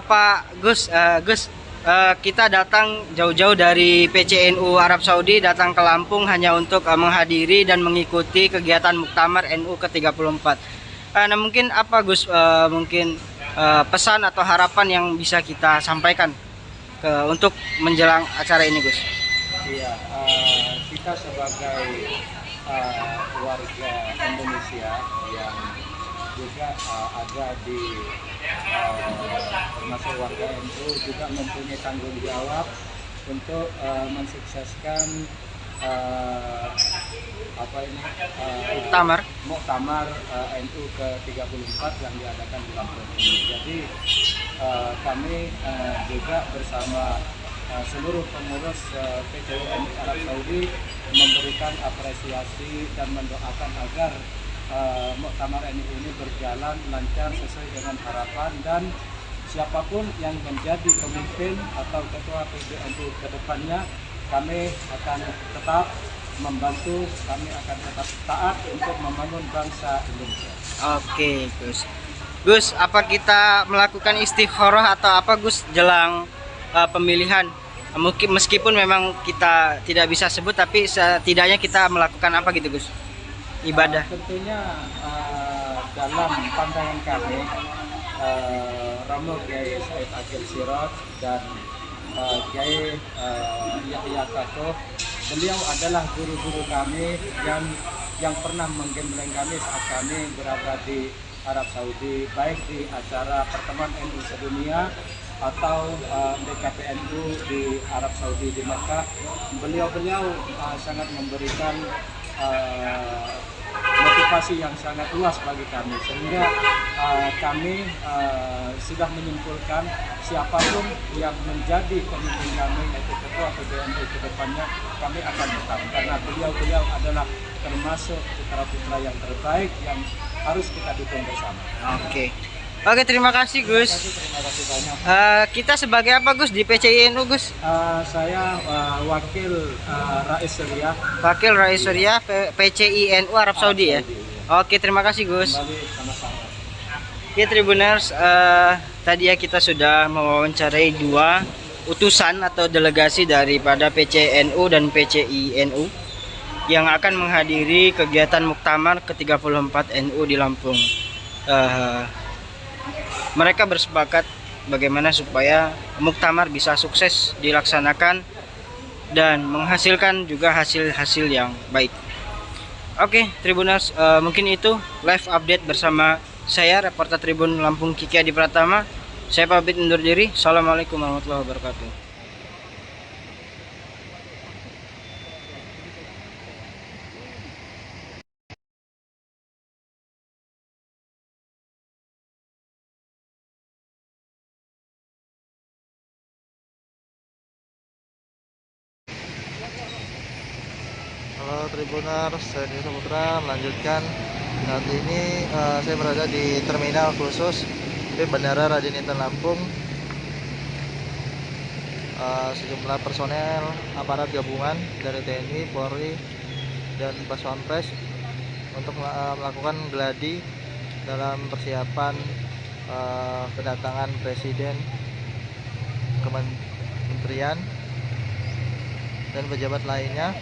Pak Gus, kita datang jauh-jauh dari PCNU Arab Saudi, datang ke Lampung hanya untuk menghadiri dan mengikuti kegiatan muktamar NU ke-34. Nah, mungkin apa Gus, mungkin pesan atau harapan yang bisa kita sampaikan untuk menjelang acara ini Gus? Iya, kita sebagai warga Indonesia yang juga ada di termasuk warga NU juga mempunyai tanggung jawab untuk mensukseskan muktamar NU ke-34 yang diadakan di Lampung ini. Jadi kami juga bersama seluruh pengurus PCNU Arab Saudi memberikan apresiasi dan mendoakan agar muktamar NU ini berjalan lancar sesuai dengan harapan, dan siapapun yang menjadi pemimpin atau ketua PCNU ke depannya, kami akan tetap membantu, kami akan tetap taat untuk membangun bangsa Indonesia. Oke, Gus, apa kita melakukan istikharah atau apa Gus jelang pemilihan? Mungkin meskipun memang kita tidak bisa sebut, tapi setidaknya kita melakukan apa gitu Gus? Ibadah. Tentunya dalam pandangan kami, Romo Kiai Said Akil Siraj dan Kiai Yahya Khatob, beliau adalah guru-guru kami yang pernah menggembleng kami saat kami berada di Arab Saudi, baik di acara pertemuan NU sedunia atau BKPNU di Arab Saudi di Mekah. Beliau-beliau sangat memberikan motivasi yang sangat luas bagi kami, sehingga kami sudah menyimpulkan siapapun yang menjadi pemimpin kami, yaitu ketua PBNU ke depannya, kami akan tetap, karena beliau-beliau adalah termasuk putra-putra yang terbaik yang harus kita dukung bersama. Oke, terima kasih Gus. Terima kasih banyak. Kita sebagai apa Gus di PCINU Gus? Saya wakil Rais Syariah. Wakil Rais Syariah PCINU Arab Saudi ya. Oke, terima kasih Gus. Kembali sama-sama. Ya Tribuners, tadi ya kita sudah mewawancarai dua utusan atau delegasi daripada PCNU dan PCINU yang akan menghadiri kegiatan Muktamar ke-34 NU di Lampung. Mereka bersepakat bagaimana supaya Muktamar bisa sukses dilaksanakan dan menghasilkan juga hasil-hasil yang baik. Oke, Tribuners, mungkin itu live update bersama saya, reporter Tribun Lampung Kiki Adi Pratama. Saya pamit undur diri. Assalamualaikum warahmatullahi wabarakatuh. Halo Tribuners, saya Dwi Saputra melanjutkan. Saat ini saya berada di terminal khusus di Bandara Raden Inten Lampung. Sejumlah personel aparat gabungan dari TNI, Polri, dan Pas Pampres untuk melakukan gladi dalam persiapan kedatangan Presiden, Kementerian, dan pejabat lainnya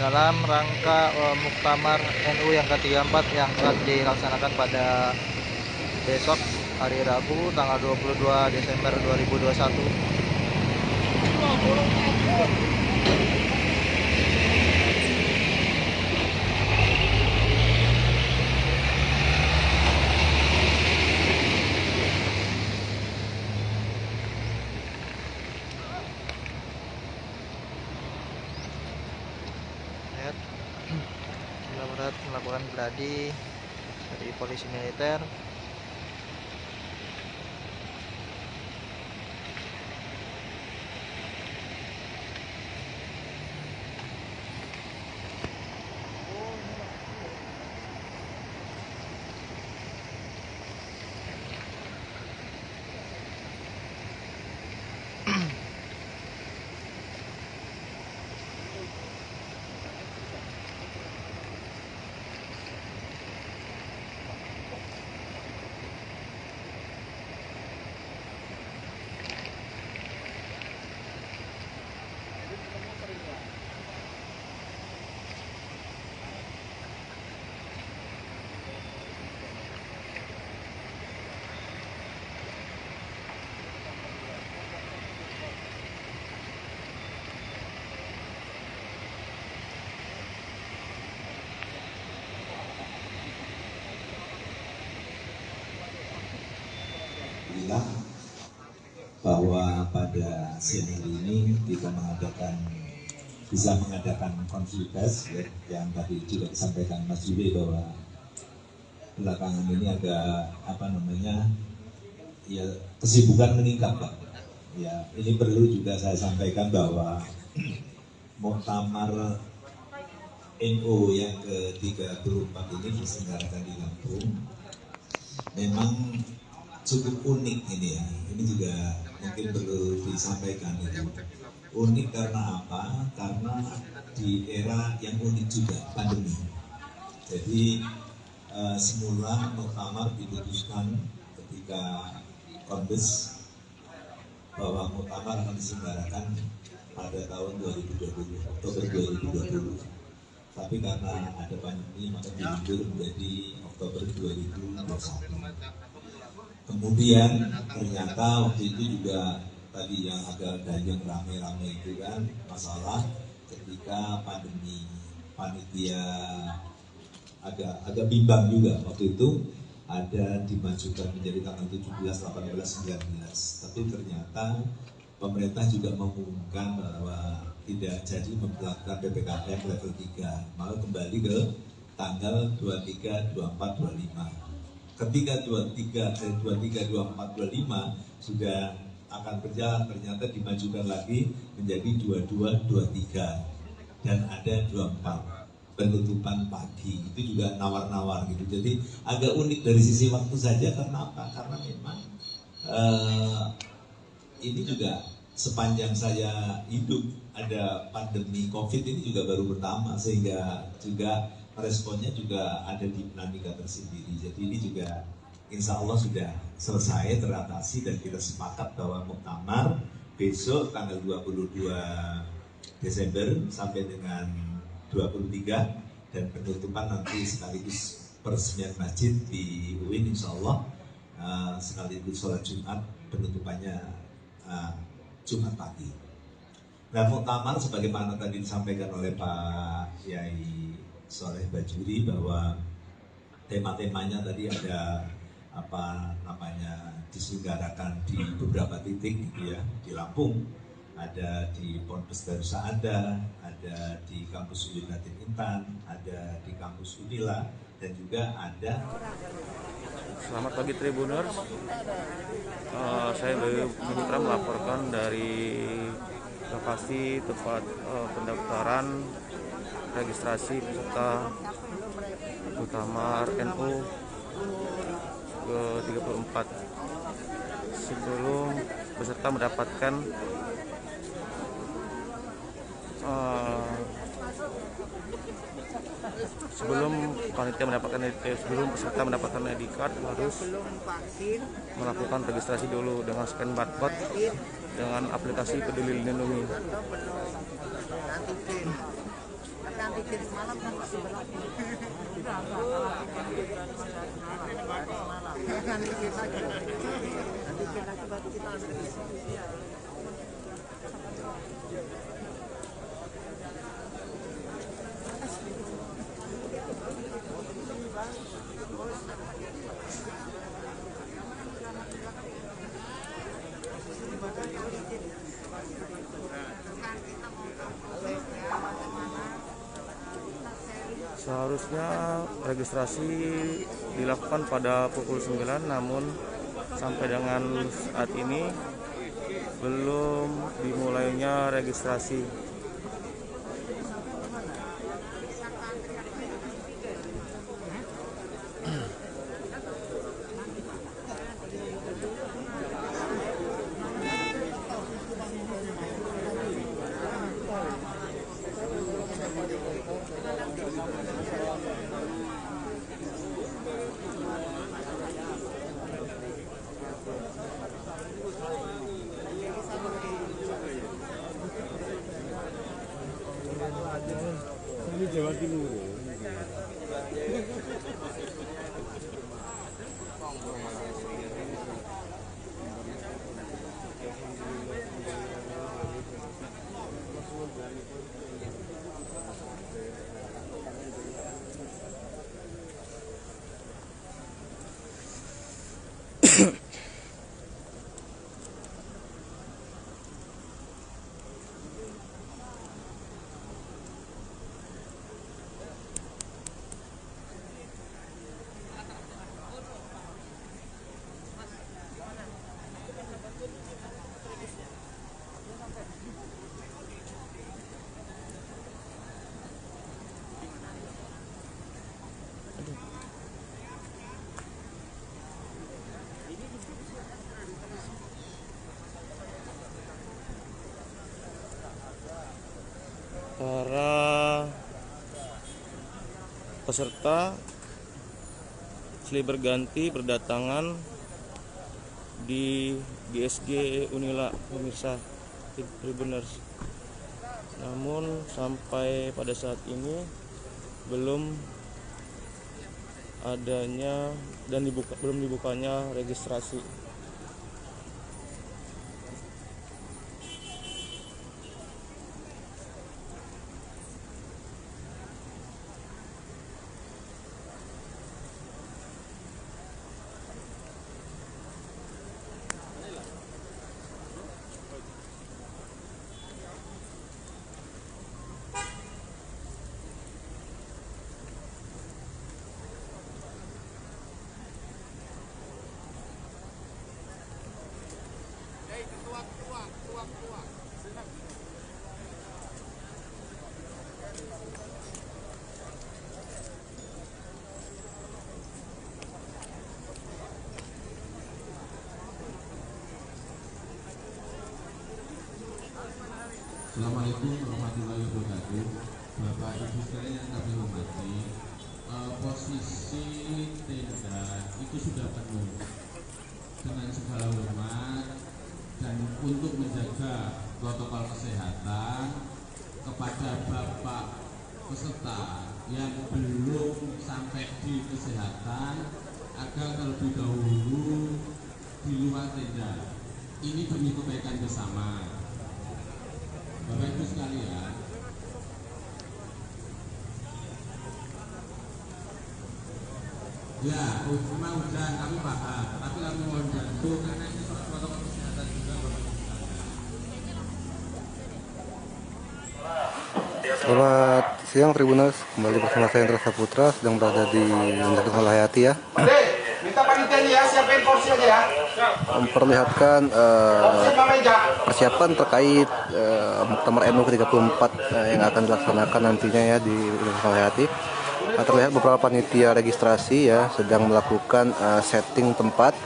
dalam rangka Muktamar NU yang ke-34 yang akan dilaksanakan pada besok hari Rabu tanggal 22 Desember 2021. Melakukan gladi dari polisi militer. Bahwa pada siang hari ini kita bisa mengadakan konferensi pers ya, yang tadi juga disampaikan Mas Jube bahwa belakangan ini agak ya kesibukan meningkat Pak. Ya, ini perlu juga saya sampaikan bahwa Muktamar NU yang ke-34 ini diselenggarakan di Lampung memang cukup unik ini ya. Ini juga mungkin perlu disampaikan itu. Unik karena apa? Karena di era yang unik juga, pandemi. Jadi semula Muktamar diputuskan ketika Kombes bahwa Muktamar akan diselenggarakan pada tahun 2020, Oktober 2020. Tapi karena ada pandemi maka diundur menjadi Oktober 2021. Kemudian ternyata waktu itu juga tadi yang agak dayung rame-rame itu kan masalah ketika pandemi, panitia agak bimbang juga waktu itu, ada dimajukan menjadi tanggal 17, 18, 19. Tapi ternyata pemerintah juga mengumumkan bahwa tidak jadi memperlakukan PPKM level 3, malah kembali ke tanggal 23, 24, 25. Ketika 23, 24, 25 sudah akan berjalan, ternyata dimajukan lagi menjadi 22, 23 dan ada 24 penutupan pagi. Itu juga nawar-nawar gitu. Jadi agak unik dari sisi waktu saja. Kenapa? Karena memang ini juga sepanjang saya hidup ada pandemi COVID ini juga baru pertama, sehingga juga responnya juga ada dinamika tersendiri. Jadi ini juga insya Allah sudah selesai, teratasi, dan kita sepakat bahwa muktamar besok tanggal 22 Desember sampai dengan 23 dan penutupan nanti sekaligus peresmian masjid di UIN insya Allah, sekaligus sholat Jumat, penutupannya Jumat pagi. Nah, muktamar sebagaimana tadi disampaikan oleh Pak Yai Soleh Bajuri bahwa tema-temanya tadi ada diselenggarakan di beberapa titik gitu ya, di Lampung, ada di Ponpes Darus Saadah, ada di kampus Uyunatin Intan, ada di kampus Unila, dan juga ada. Selamat pagi Tribuners, saya Bayu Mitra melaporkan dari lokasi tempat pendaftaran registrasi peserta muktamar NU ke-34. Sebelum peserta mendapatkan sebelum peserta mendapatkan ID card harus melakukan registrasi dulu dengan scan barcode dengan aplikasi Peduli Lindungi. Seharusnya registrasi dilakukan pada pukul 9, namun sampai dengan saat ini belum dimulainya registrasi. Jawa Timur. Para peserta silih berganti berdatangan di GSG Unila, pemirsa Tribuners. namun sampai pada saat ini belum adanya dan belum dibukanya registrasi. Assalamualaikum warahmatullahi wabarakatuh. Bapak Ibu sekalian yang kami hormati, posisi tenda itu sudah penuh. Dengan segala hormat dan untuk menjaga protokol kesehatan kepada Bapak peserta yang belum sampai di kesehatan agar terlebih dahulu di luar tenda. Ini demi kebaikan bersama. Bapak Ibu sekalian, ya, memang udah kami paham, tapi kami mohon bantu karena ini soal protokol kesehatan juga Bapak Ibu sekalian. Selamat siang Tribuners, kembali bersama saya Indra Saputra, sedang berada di Universitas Malahayati ya. Minta panitianya ya, siapin porsi aja ya. Memperlihatkan persiapan terkait Muktamar NU ke-34 yang akan dilaksanakan nantinya ya di Universitas Malahayati. Terlihat beberapa panitia registrasi ya sedang melakukan setting tempat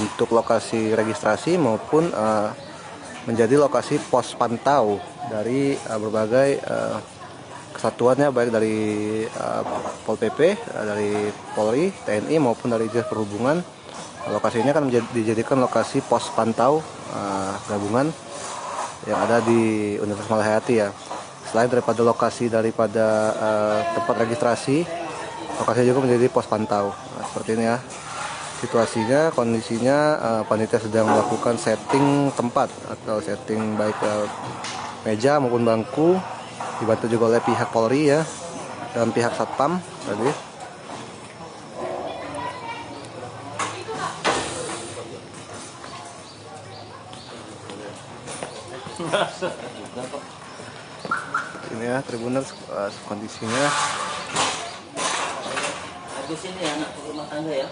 untuk lokasi registrasi maupun menjadi lokasi pos pantau dari berbagai kesatuannya, baik dari Pol PP, dari Polri, TNI maupun dari Dinas Perhubungan. Lokasi ini akan dijadikan lokasi pos pantau gabungan yang ada di Universitas Malahayati ya. Selain daripada lokasi daripada tempat registrasi, lokasi juga menjadi pos pantau. Nah, seperti ini ya situasinya, kondisinya. Panitia sedang melakukan setting tempat atau setting baik meja maupun bangku, dibantu juga oleh pihak Polri ya dan pihak Satpam tadi. Ini ya Tribuners kondisinya. Habis ini anak rumah tangga ya.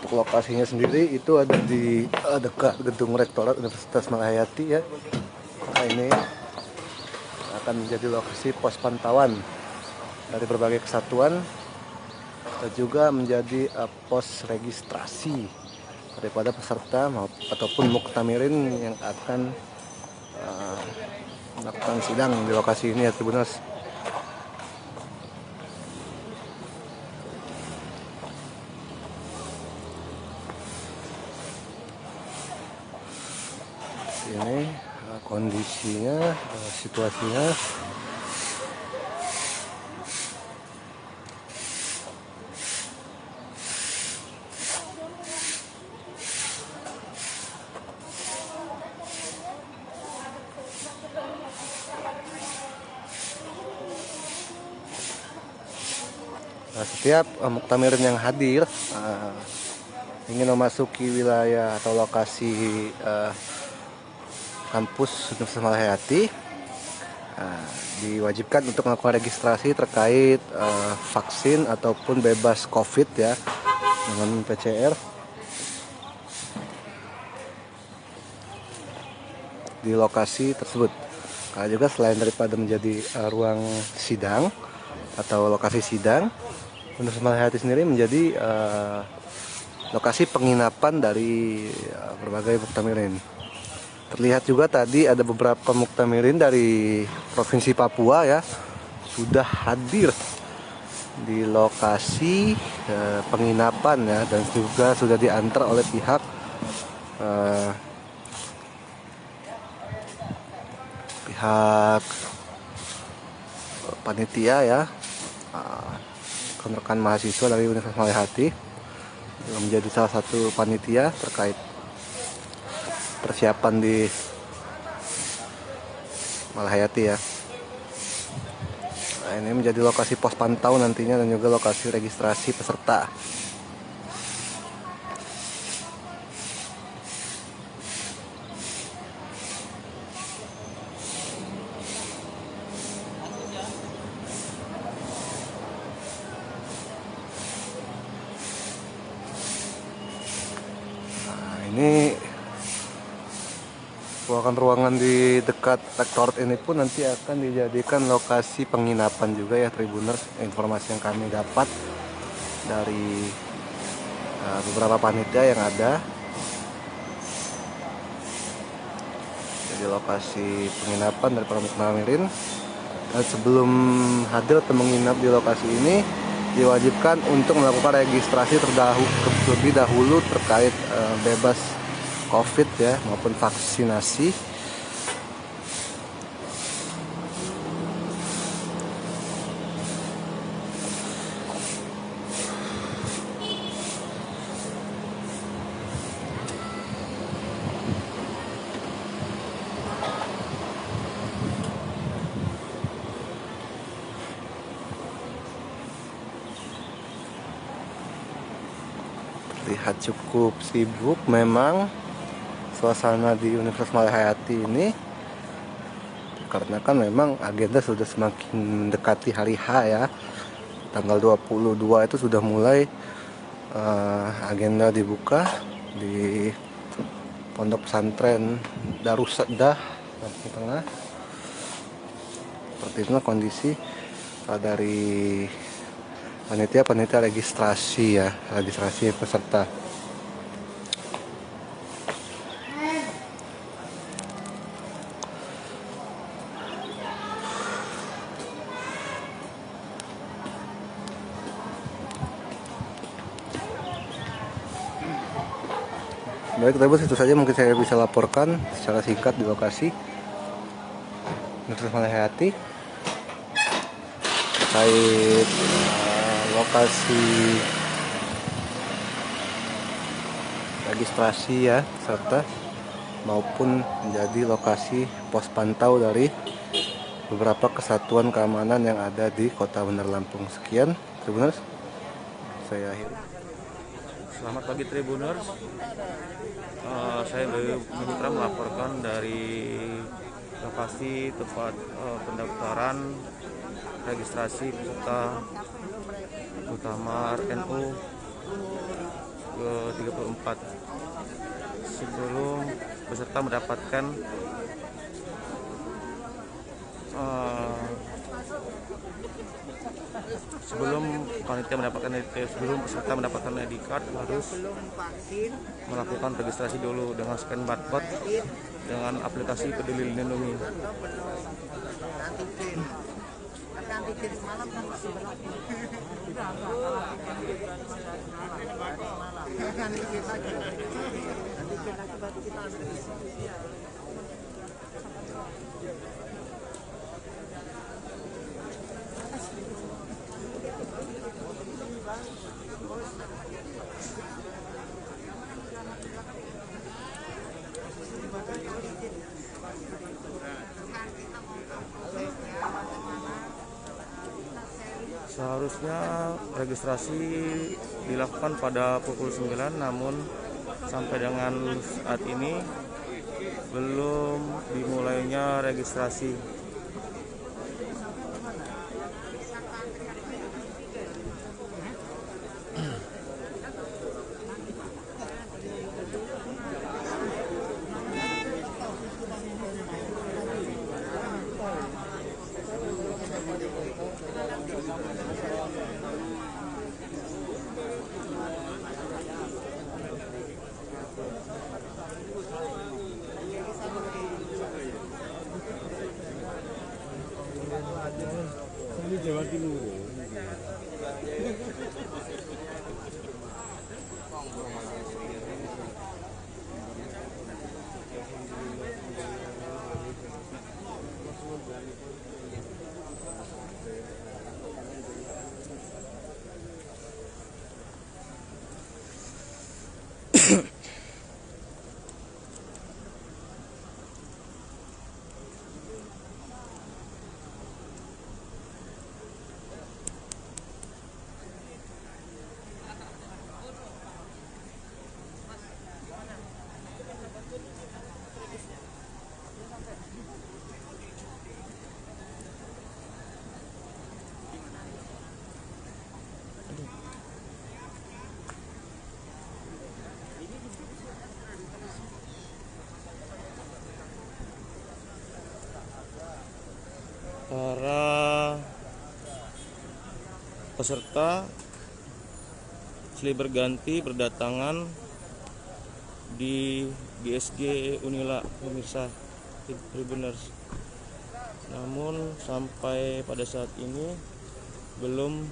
Untuk lokasinya sendiri itu ada di dekat gedung Rektorat Universitas Malahayati ya. Nah, ini akan menjadi lokasi pos pantauan dari berbagai kesatuan dan juga menjadi pos registrasi daripada peserta ataupun muktamirin yang akan melakukan sidang di lokasi ini ya Tribuners. Ini kondisinya, situasinya. Nah, setiap muktamirin yang hadir ingin memasuki wilayah atau lokasi kampus Universitas Malahayati diwajibkan untuk melakukan registrasi terkait vaksin ataupun bebas COVID ya dengan PCR di lokasi tersebut. Karena juga selain daripada menjadi ruang sidang atau lokasi sidang, Universitas Malahayati sendiri menjadi lokasi penginapan dari berbagai muktamirin. Terlihat juga tadi ada beberapa muktamirin dari Provinsi Papua ya sudah hadir di lokasi penginapan ya, dan juga sudah diantar oleh pihak panitia ya, rekan-rekan mahasiswa dari Universitas Malahati menjadi salah satu panitia terkait persiapan di Malahati ya. Nah, ini menjadi lokasi pos pantau nantinya dan juga lokasi registrasi peserta. Nah, ini ruangan-ruangan di dekat rektorat ini pun nanti akan dijadikan lokasi penginapan juga ya Tribuners. Informasi yang kami dapat dari beberapa panitia yang ada, jadi lokasi penginapan dari para Muknamirin. Dan sebelum hadir atau menginap di lokasi ini diwajibkan untuk melakukan registrasi terlebih dahulu terkait bebas COVID ya maupun vaksinasi. Terlihat cukup sibuk memang suasana di Universitas Malahati ini, karena kan memang agenda sudah semakin mendekati hari H ya. Tanggal 22 itu sudah mulai agenda dibuka di Pondok Pesantren Darussadah Lampung Tengah. Seperti itu kondisi dari panitia registrasi ya, registrasi peserta. Baik, Tribuners, itu saja mungkin saya bisa laporkan secara singkat di lokasi Universitas Malahati terkait lokasi registrasi ya serta maupun menjadi lokasi pos pantau dari beberapa kesatuan keamanan yang ada di Kota Bandar Lampung. Sekian Tribuners, saya akhiri. Selamat pagi Tribuners. Saya Bayu Mitra melaporkan dari lokasi tempat pendaftaran registrasi peserta Muktamar NU ke-34. Sebelum peserta mendapatkan sebelum peserta mendapatkan ID card harus melakukan registrasi dulu dengan scan barcode dengan aplikasi Peduli Lindungi. Seharusnya registrasi dilakukan pada pukul 9, namun sampai dengan saat ini belum dimulainya registrasi. peserta silih berganti berdatangan di GSG Unila, pemirsa Tribuners. Namun sampai pada saat ini belum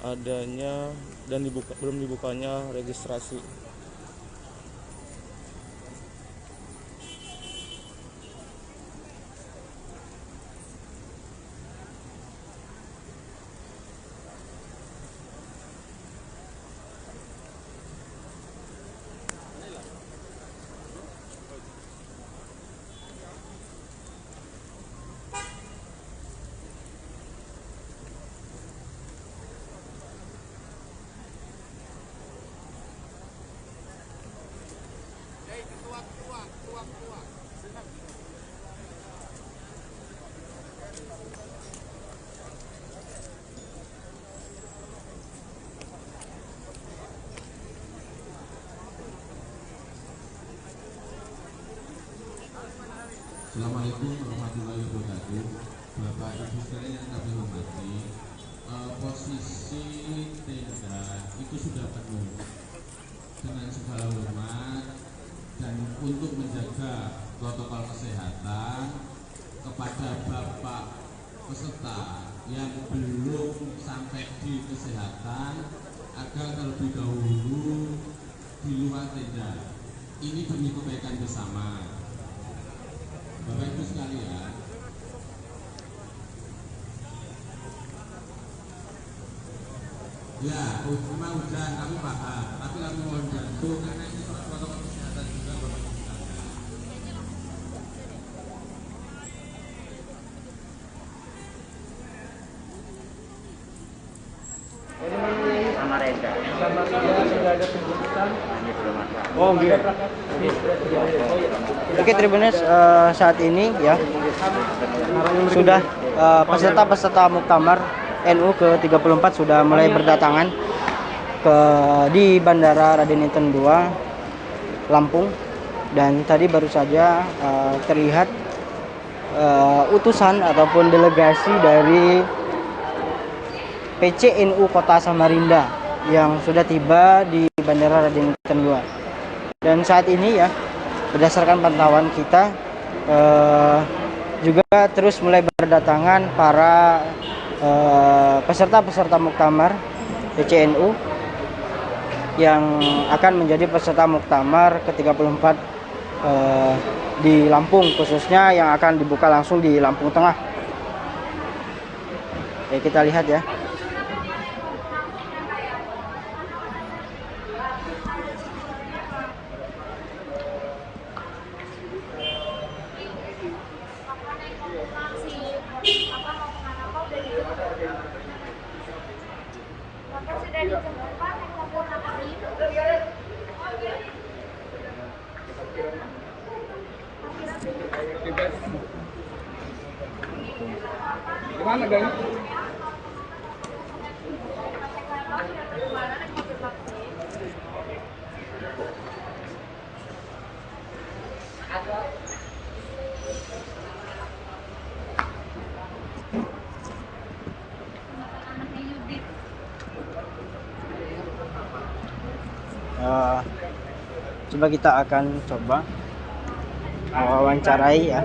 adanya dan belum dibukanya registrasi. Assalamualaikum warahmatullahi wabarakatuh. Bapak Ibu sekalian yang kami hormati, posisi tenda itu sudah penuh. Dengan segala hormat dan untuk menjaga protokol kesehatan kepada Bapak peserta yang belum sampai di kesehatan agar terlebih dahulu di luar tenda. Ini demi kebaikan bersama. Bapak Ibu sekalian, ya memang hujan kami paham, tapi kami mohon bantu karena ini soal protokol kesehatan juga Bapak Ibu sekalian. Samarinda. Sudah ada penjelasan. Oh gitu. Oke Tribuners, saat ini ya sudah peserta-peserta Muktamar NU ke-34 sudah mulai berdatangan di Bandara Raden Inten II, Lampung, dan tadi baru saja terlihat utusan ataupun delegasi dari PCNU Kota Samarinda yang sudah tiba di Bandara Raden Inten II. Dan saat ini ya, berdasarkan pantauan kita juga terus mulai berdatangan para peserta-peserta Muktamar PCNU yang akan menjadi peserta Muktamar ke-34 di Lampung, khususnya yang akan dibuka langsung di Lampung Tengah. Oke, kita lihat ya. Gimana Dani? Coba kita akan coba wawancarai ya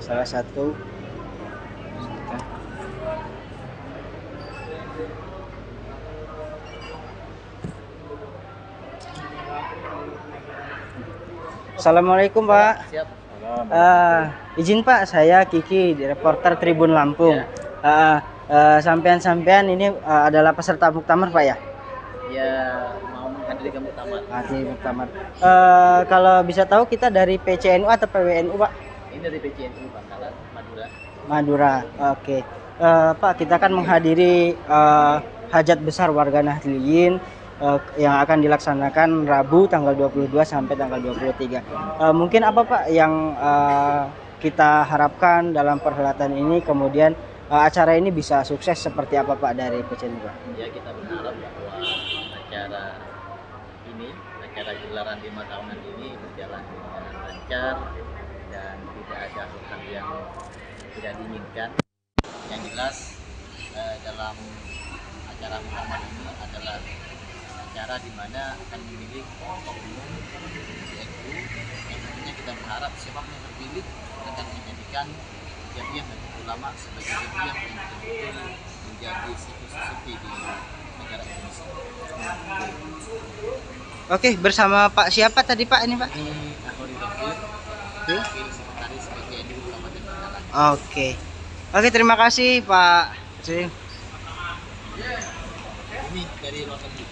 salah satu Assalamualaikum Pak. Siap. Izin Pak, saya Kiki, reporter Tribun Lampung. Sampean-sampean ini adalah peserta Muktamar Pak ya? Ya, mau menghadiri ke Muktamar. Muktamar. Kalau bisa tahu kita dari PCNU atau PWNU Pak? Ini dari PCNU Bangkalan, Madura. Madura, oke. Pak, kita akan menghadiri hajat besar warga Nahdliyin yang akan dilaksanakan Rabu tanggal 22 sampai tanggal 23. Mungkin apa Pak yang kita harapkan dalam perhelatan ini, kemudian acara ini bisa sukses seperti apa Pak dari PCNU Pak? Ya, kita berharap bahwa acara ini, acara gelaran 5 tahunan ini berjalan dengan lancar dan tidak ada hal yang tidak diinginkan. Yang jelas dalam acara muktamar ini adalah acara di mana akan memilih kelompok umum NU yang tentunya kita berharap siapapun yang terpilih akan menjadikan Jamiah Nahdlatul Ulama sebagai jamiah yang betul-betul menjadi situs suci di negara Indonesia. Oke, bersama Pak siapa tadi Pak ini Pak? Wakil Sekretaris PCNU Kabupaten Bangkalan. Oke, terima kasih Pak. Ini dari luar negeri.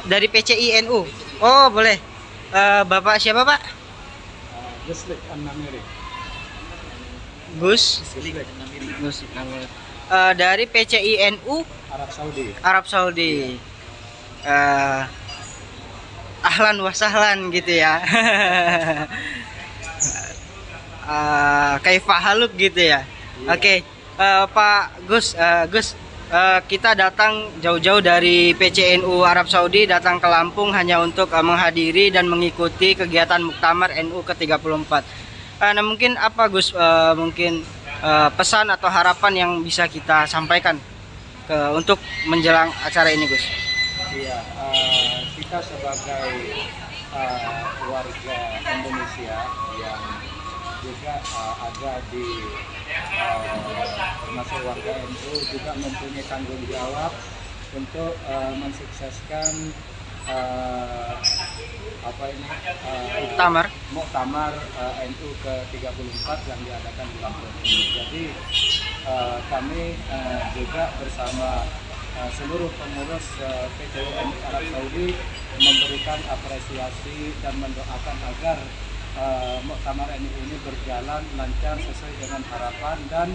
Dari PCINU. Oh boleh. Bapak siapa Pak? Guslik An-Namiri. Gus. Dari PCINU Arab Saudi. Ahlan wa sahlan gitu ya. Kaifa haluk gitu ya. Oke. Pak Gus, kita datang jauh-jauh dari PCNU Arab Saudi datang ke Lampung hanya untuk menghadiri dan mengikuti kegiatan Muktamar NU ke-34. Nah, mungkin apa Gus, mungkin pesan atau harapan yang bisa kita sampaikan untuk menjelang acara ini Gus? Iya, kita sebagai warga Indonesia yang juga ada di termasuk warga NU juga mempunyai tanggung jawab untuk mensukseskan Muktamar NU ke-34 yang diadakan di Lampung ini. Jadi kami juga bersama seluruh pengurus PCNU Arab Saudi memberikan apresiasi dan mendoakan agar Muktamar NU ini berjalan lancar sesuai dengan harapan, dan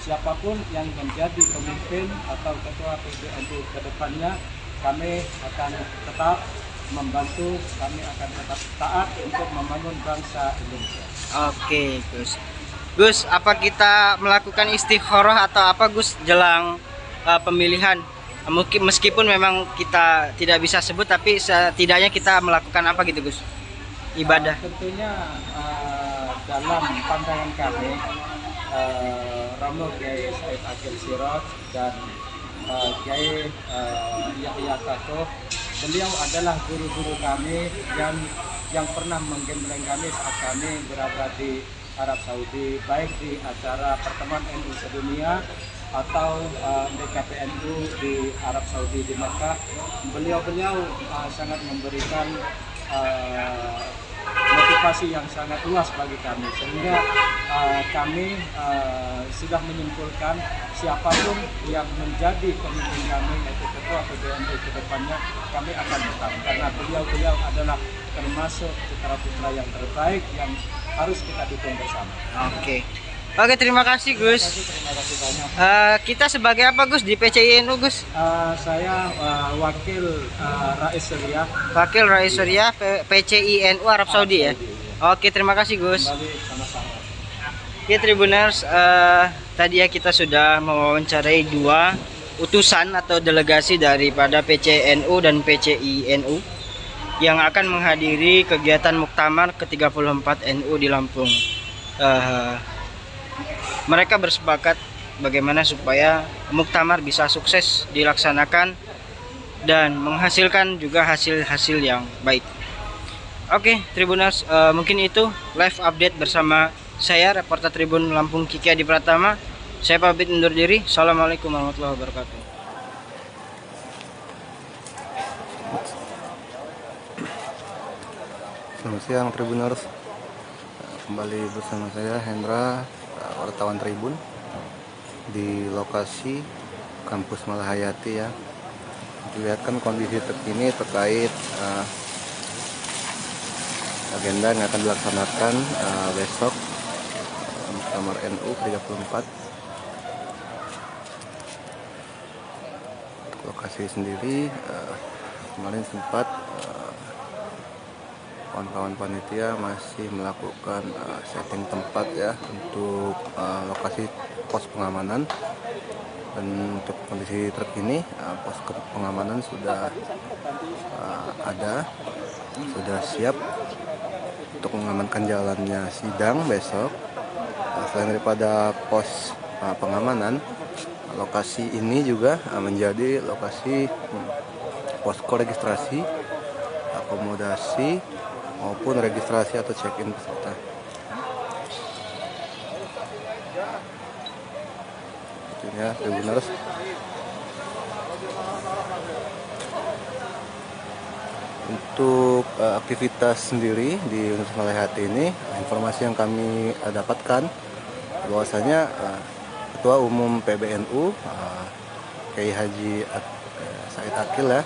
siapapun yang menjadi pemimpin atau ketua PCNU ke depannya, kami akan tetap membantu, kami akan tetap taat untuk membangun bangsa Indonesia. Oke Gus, apa kita melakukan istikharah atau apa Gus jelang pemilihan? Mungkin meskipun memang kita tidak bisa sebut, tapi setidaknya kita melakukan apa gitu Gus? Ibadah. Tentunya dalam pandangan kami, Romo Kiai Said Akil Siraj dan Kiai Yahya Khalifa, beliau adalah guru-guru kami yang pernah menggembleng kami saat kami berada di Arab Saudi, baik di acara pertemuan NU sedunia atau DKPNU di Arab Saudi di Mekah. Beliau sangat memberikan motivasi yang sangat luas bagi kami, sehingga kami sudah menyimpulkan siapapun yang menjadi pemimpin kami, yaitu ketua PBNU ke depannya, kami akan tetap, karena beliau adalah termasuk putra-putra yang terbaik yang harus kita dukung bersama. Oke, terima kasih Gus. Terima kasih banyak. Kita sebagai apa Gus di PCINU Gus? Saya Wakil Rais Syariah. Wakil Rais Syariah PCINU Arab Saudi ya. Oke, terima kasih Gus. Ya Tribuners, tadi ya kita sudah mewawancarai dua utusan atau delegasi daripada PCNU dan PCINU yang akan menghadiri kegiatan Muktamar ke-34 NU di Lampung. Mereka bersepakat bagaimana supaya Muktamar bisa sukses dilaksanakan dan menghasilkan juga hasil-hasil yang baik. Oke, Tribuners, mungkin itu live update bersama saya, reporter Tribun Lampung Kiki Adi Pratama. Saya pamit undur diri. Assalamualaikum warahmatullahi wabarakatuh. Selamat siang Tribuners, kembali bersama saya Hendra, wartawan Tribun di lokasi kampus Malahayati ya. Dilihatkan kondisi terkini terkait agenda yang akan dilaksanakan besok Muktamar NU 34. Lokasi sendiri kemarin sempat kawan-kawan panitia masih melakukan setting tempat ya untuk lokasi pos pengamanan, dan untuk kondisi terkini pos pengamanan sudah ada sudah siap untuk mengamankan jalannya sidang besok. Selain daripada pos pengamanan, lokasi ini juga menjadi lokasi posko registrasi, akomodasi maupun registrasi atau check-in peserta. Itunya Tribuners. Untuk aktivitas sendiri di Universitas Malahati ini, informasi yang kami dapatkan bahwasanya Ketua Umum PBNU Kiai Haji Said Akil ya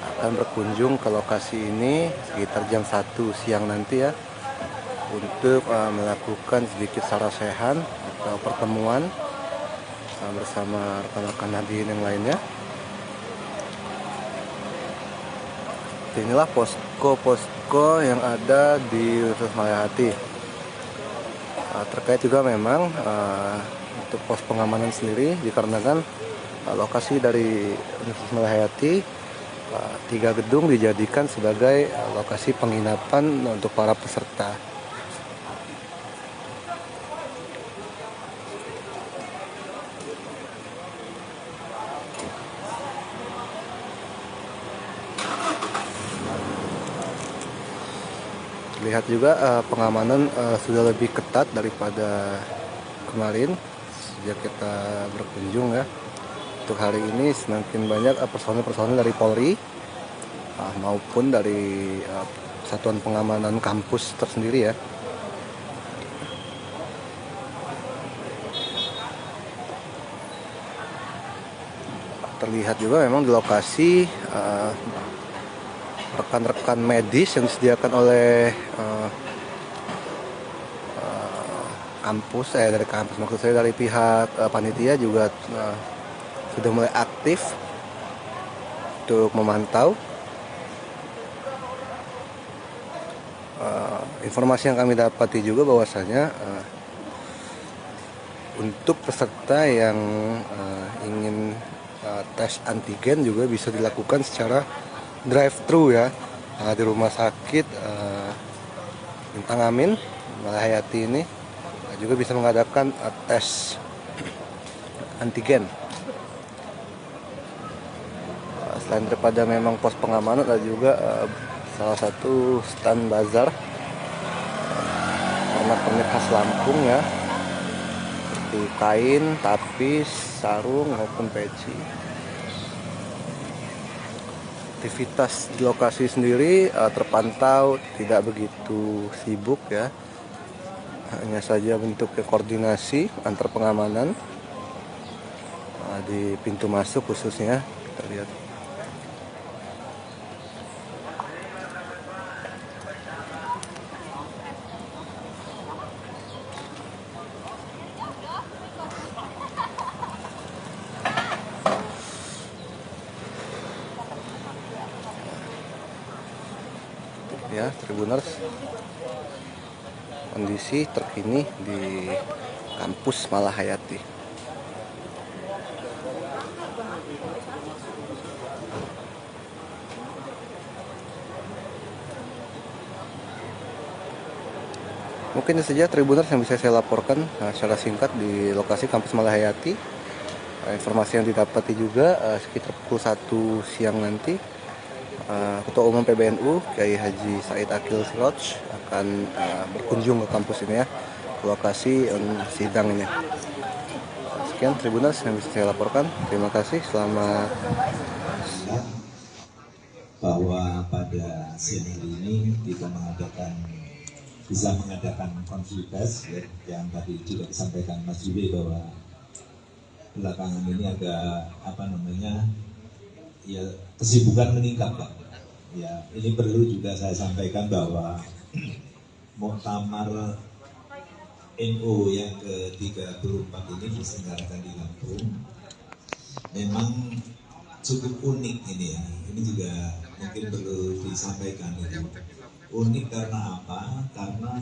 akan berkunjung ke lokasi ini sekitar jam 1 siang nanti ya, untuk melakukan sedikit sarasehan atau pertemuan bersama rekan-rekan hadirin yang lainnya. Inilah posko-posko yang ada di Universitas Malahati. Terkait juga memang untuk pos pengamanan sendiri dikarenakan lokasi dari Universitas Malahati 3 gedung dijadikan sebagai lokasi penginapan untuk para peserta. Lihat juga pengamanan sudah lebih ketat daripada kemarin sejak kita berkunjung ya. Untuk hari ini semakin banyak personil-personil dari Polri maupun dari satuan pengamanan kampus tersendiri ya. Terlihat juga memang di lokasi rekan-rekan medis yang disediakan oleh kampus, dari kampus maksud saya dari pihak panitia juga sudah mulai aktif untuk memantau. Informasi yang kami dapati juga bahwasanya untuk peserta yang ingin tes antigen juga bisa dilakukan secara drive-thru ya, di rumah sakit Bintang Amin Malahayati ini juga bisa mengadakan tes antigen. Selain daripada memang pos pengamanan, ada juga salah satu stand bazar pernak-pernik khas Lampung ya, seperti kain, tapis, sarung maupun peci. Aktivitas di lokasi sendiri terpantau tidak begitu sibuk ya, hanya saja bentuknya koordinasi antar pengamanan di pintu masuk khususnya kita lihat. Ya, Tribuners, kondisi terkini di kampus Malahayati. Mungkin itu saja Tribuners yang bisa saya laporkan secara singkat di lokasi kampus Malahayati. Informasi yang didapati juga sekitar pukul 1 siang nanti Ketua Umum PBNU Kiai Haji Said Akil Siroj akan berkunjung ke kampus ini ya, ke lokasi sidang ini. Sekian Tribuners yang bisa saya laporkan. Terima kasih. Selamat bahwa pada siang hari ini kita bisa mengadakan konferensi pers ya, yang tadi juga disampaikan Mas Jubi bahwa belakangan ini agak ya kesibukan meningkat Pak. Ya, ini perlu juga saya sampaikan bahwa Muktamar NU yang ke-34 ini diselenggarakan di Lampung memang cukup unik ini ya. Ini juga mungkin perlu disampaikan itu. Unik karena apa? Karena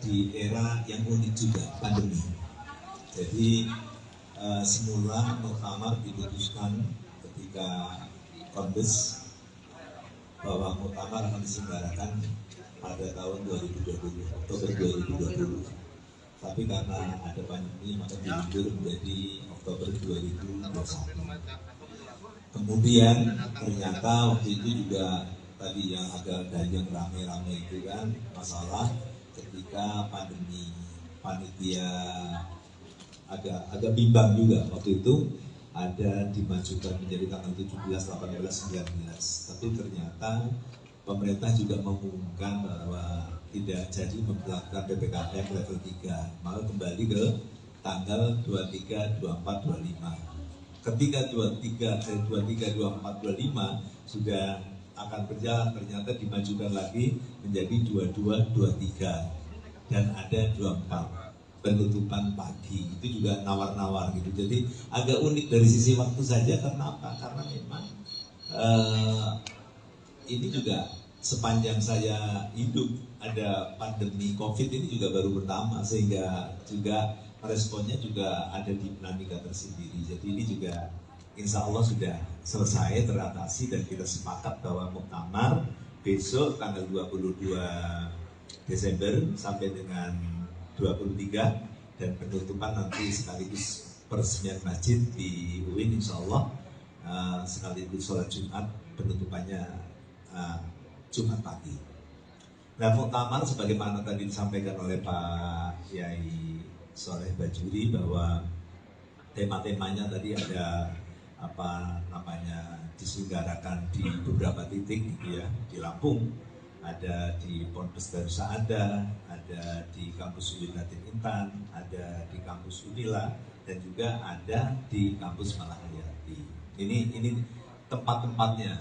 di era yang unik juga, pandemi. Jadi semula Muktamar diputuskan ketika Kombes bahwa muktamar akan diselenggarakan pada tahun 2020, Oktober 2020. Tapi karena ada pandemi maka diundur menjadi Oktober 2021. Kemudian ternyata waktu itu juga tadi yang agak yang rame-rame itu kan masalah ketika pandemi, panitia agak bimbang juga waktu itu, ada dimajukan menjadi tanggal 17, 18, 19. Tapi ternyata pemerintah juga mengumumkan bahwa tidak jadi memperlakukan PPKM level 3, maka kembali ke tanggal 23, 24, 25. Ketika 23, 24, 25 sudah akan berjalan, ternyata dimajukan lagi menjadi 22, 23 dan ada 24 penutupan pagi. Itu juga nawar-nawar gitu. Jadi agak unik dari sisi waktu saja. Karena apa? Karena memang ini juga sepanjang saya hidup ada pandemi COVID ini juga baru pertama, sehingga juga responnya juga ada dinamika tersendiri. Jadi ini juga insya Allah sudah selesai, teratasi, dan kita sepakat bahwa muktamar besok tanggal 22 Desember sampai dengan 23 dan penutupan nanti sekaligus peresmian masjid di UIN insya Allah, sekaligus sholat Jumat, penutupannya Jumat pagi. Nah, muktamar sebagaimana tadi disampaikan oleh Pak Yai Soleh Bajuri bahwa tema-temanya tadi ada diselenggarakan di beberapa titik gitu ya, di Lampung, ada di Ponpes Darus Saadah, ada di kampus UIN Raden Intan, ada di kampus Unila, dan juga ada di kampus Malahayati. Ini tempat-tempatnya.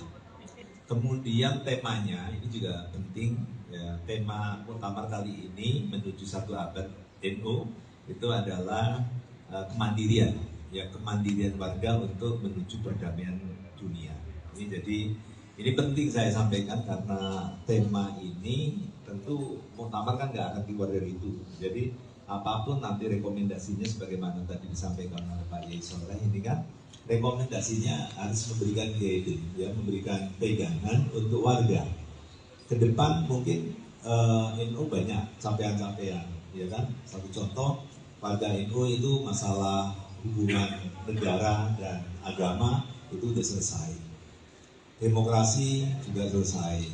Kemudian temanya ini juga penting ya, tema muktamar kali ini menuju 1 abad NU itu adalah kemandirian, ya, kemandirian warga untuk menuju perdamaian dunia. Ini penting saya sampaikan karena tema ini tentu muktamar kan nggak akan keluar dari itu. Jadi apapun nanti rekomendasinya sebagaimana tadi disampaikan oleh Pak Yai Soleh, ini kan rekomendasinya harus memberikan guidance, ya, memberikan pegangan untuk warga. Ke depan mungkin NU banyak capaian-capaian, ya kan. Satu contoh, pada NU itu masalah hubungan negara dan agama itu sudah selesai. Demokrasi juga selesai.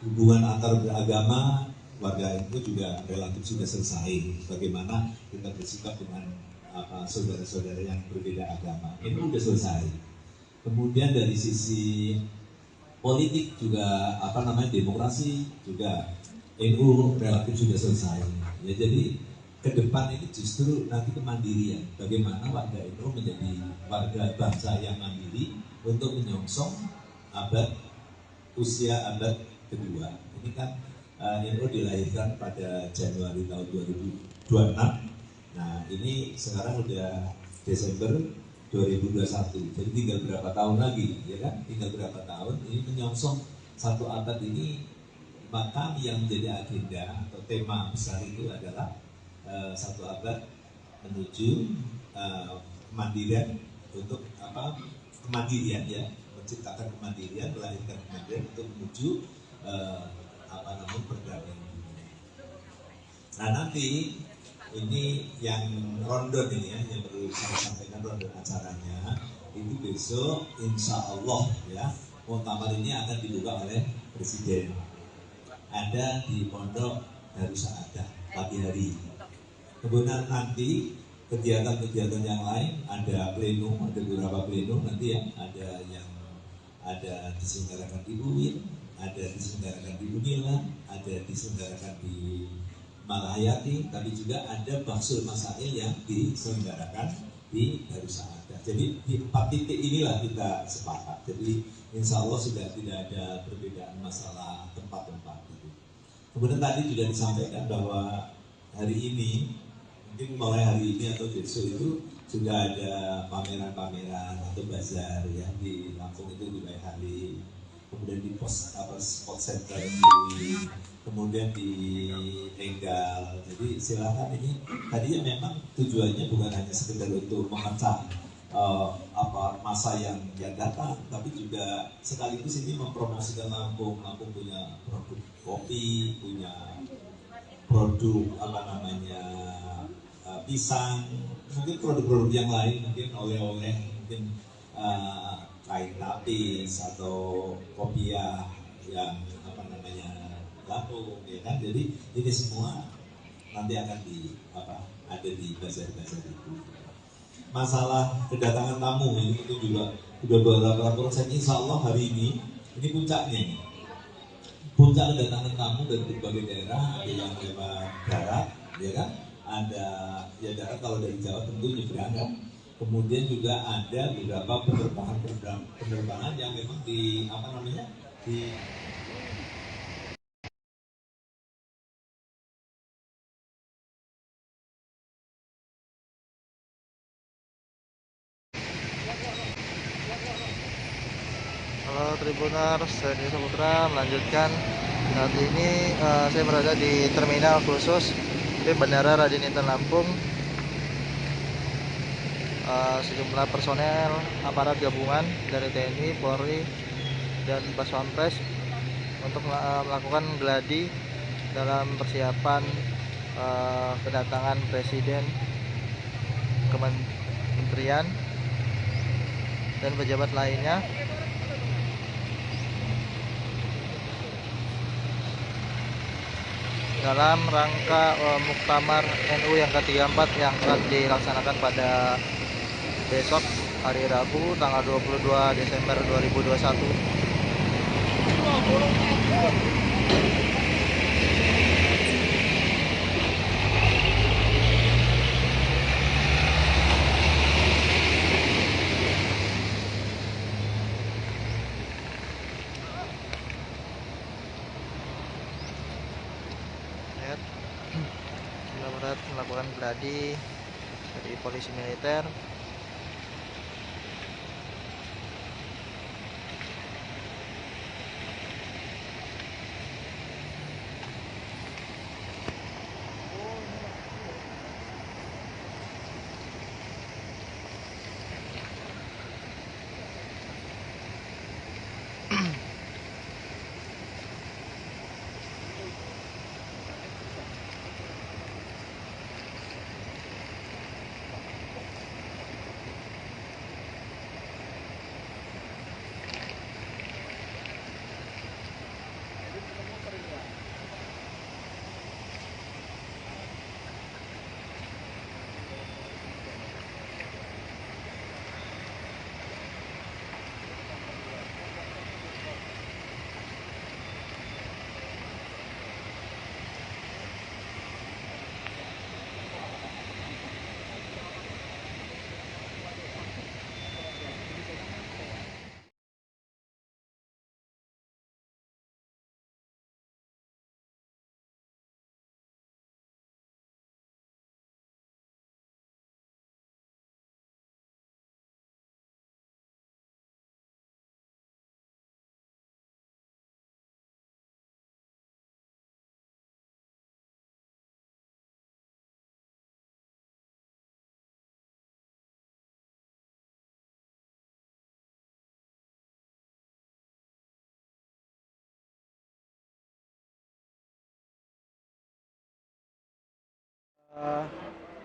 Hubungan antar beragama warga NU juga relatif sudah selesai. Bagaimana kita bersikap dengan saudara-saudara yang berbeda agama, itu sudah selesai. Kemudian dari sisi politik juga demokrasi juga NU relatif sudah selesai. Ya, jadi ke depan ini justru nanti kemandirian. Bagaimana warga NU menjadi warga bangsa yang mandiri untuk menyongsong usia abad kedua. Ini kan NU dilahirkan pada Januari tahun 2026. Nah, ini sekarang udah Desember 2021, jadi tinggal berapa tahun lagi, ya kan? Tinggal berapa tahun, ini menyongsong 1 abad ini, maka yang menjadi agenda atau tema besar itu adalah 1 abad menuju kemandirian untuk kemandirian, ya, menciptakan kemandirian, melahirkan kemandirian untuk menuju perdamaian dunia. Nah, nanti ini yang rondon ini ya, yang perlu saya sampaikan, rondon acaranya itu besok insya Allah ya, muktamar ini akan dibuka oleh Presiden. Ada di Pondok Darus Saadah pagi hari. Kemudian nanti kegiatan-kegiatan yang lain ada plenum, ada beberapa plenum nanti ya, ada diselenggarakan di UIN, ada diselenggarakan di Unila, ada diselenggarakan di Malahayati, tapi juga ada Bahsul Masail yang diselenggarakan di Darus Saadah. Jadi di 4 titik inilah kita sepakat. Jadi insya Allah sudah tidak ada perbedaan masalah tempat-tempat itu. Kemudian tadi juga disampaikan bahwa hari ini, mungkin mulai hari ini atau besok itu sudah ada pameran-pameran atau bazar ya di Lampung itu di Bayhali, kemudian di sport center kemudian di Enggal. Jadi silakan, ini tadinya memang tujuannya bukan hanya sekedar untuk memecah masa yang datang, tapi juga sekaligus ini mempromosikan Lampung. Lampung punya produk kopi, punya produk pisang, mungkin produk-produk yang lain, mungkin oleh-oleh, mungkin kain tapis atau kopiah yang Lampung, ya kan. Jadi ini semua nanti akan ada di bazar-bazar itu. Masalah kedatangan tamu itu juga sudah beberapa proses. Insya Allah hari ini puncaknya nih. Puncak kedatangan tamu dari berbagai daerah, ada yang lewat darat, ya kan? Ada ya darat kalau dari Jawa tentu nyebrang kan. Kemudian juga ada beberapa penerbangan yang memang di Halo Tribuners, saya Dwi Saputra melanjutkan. Saat ini saya berada di terminal khusus di Bandara Raden Inten Lampung. Sejumlah personel aparat gabungan dari TNI, Polri, dan Pas Pampres untuk melakukan gladi dalam persiapan kedatangan Presiden, Kementerian, dan pejabat lainnya dalam rangka Muktamar NU yang ke-34 yang akan dilaksanakan pada besok hari Rabu tanggal 22 Desember 2021. Melakukan gladi dari polisi militer.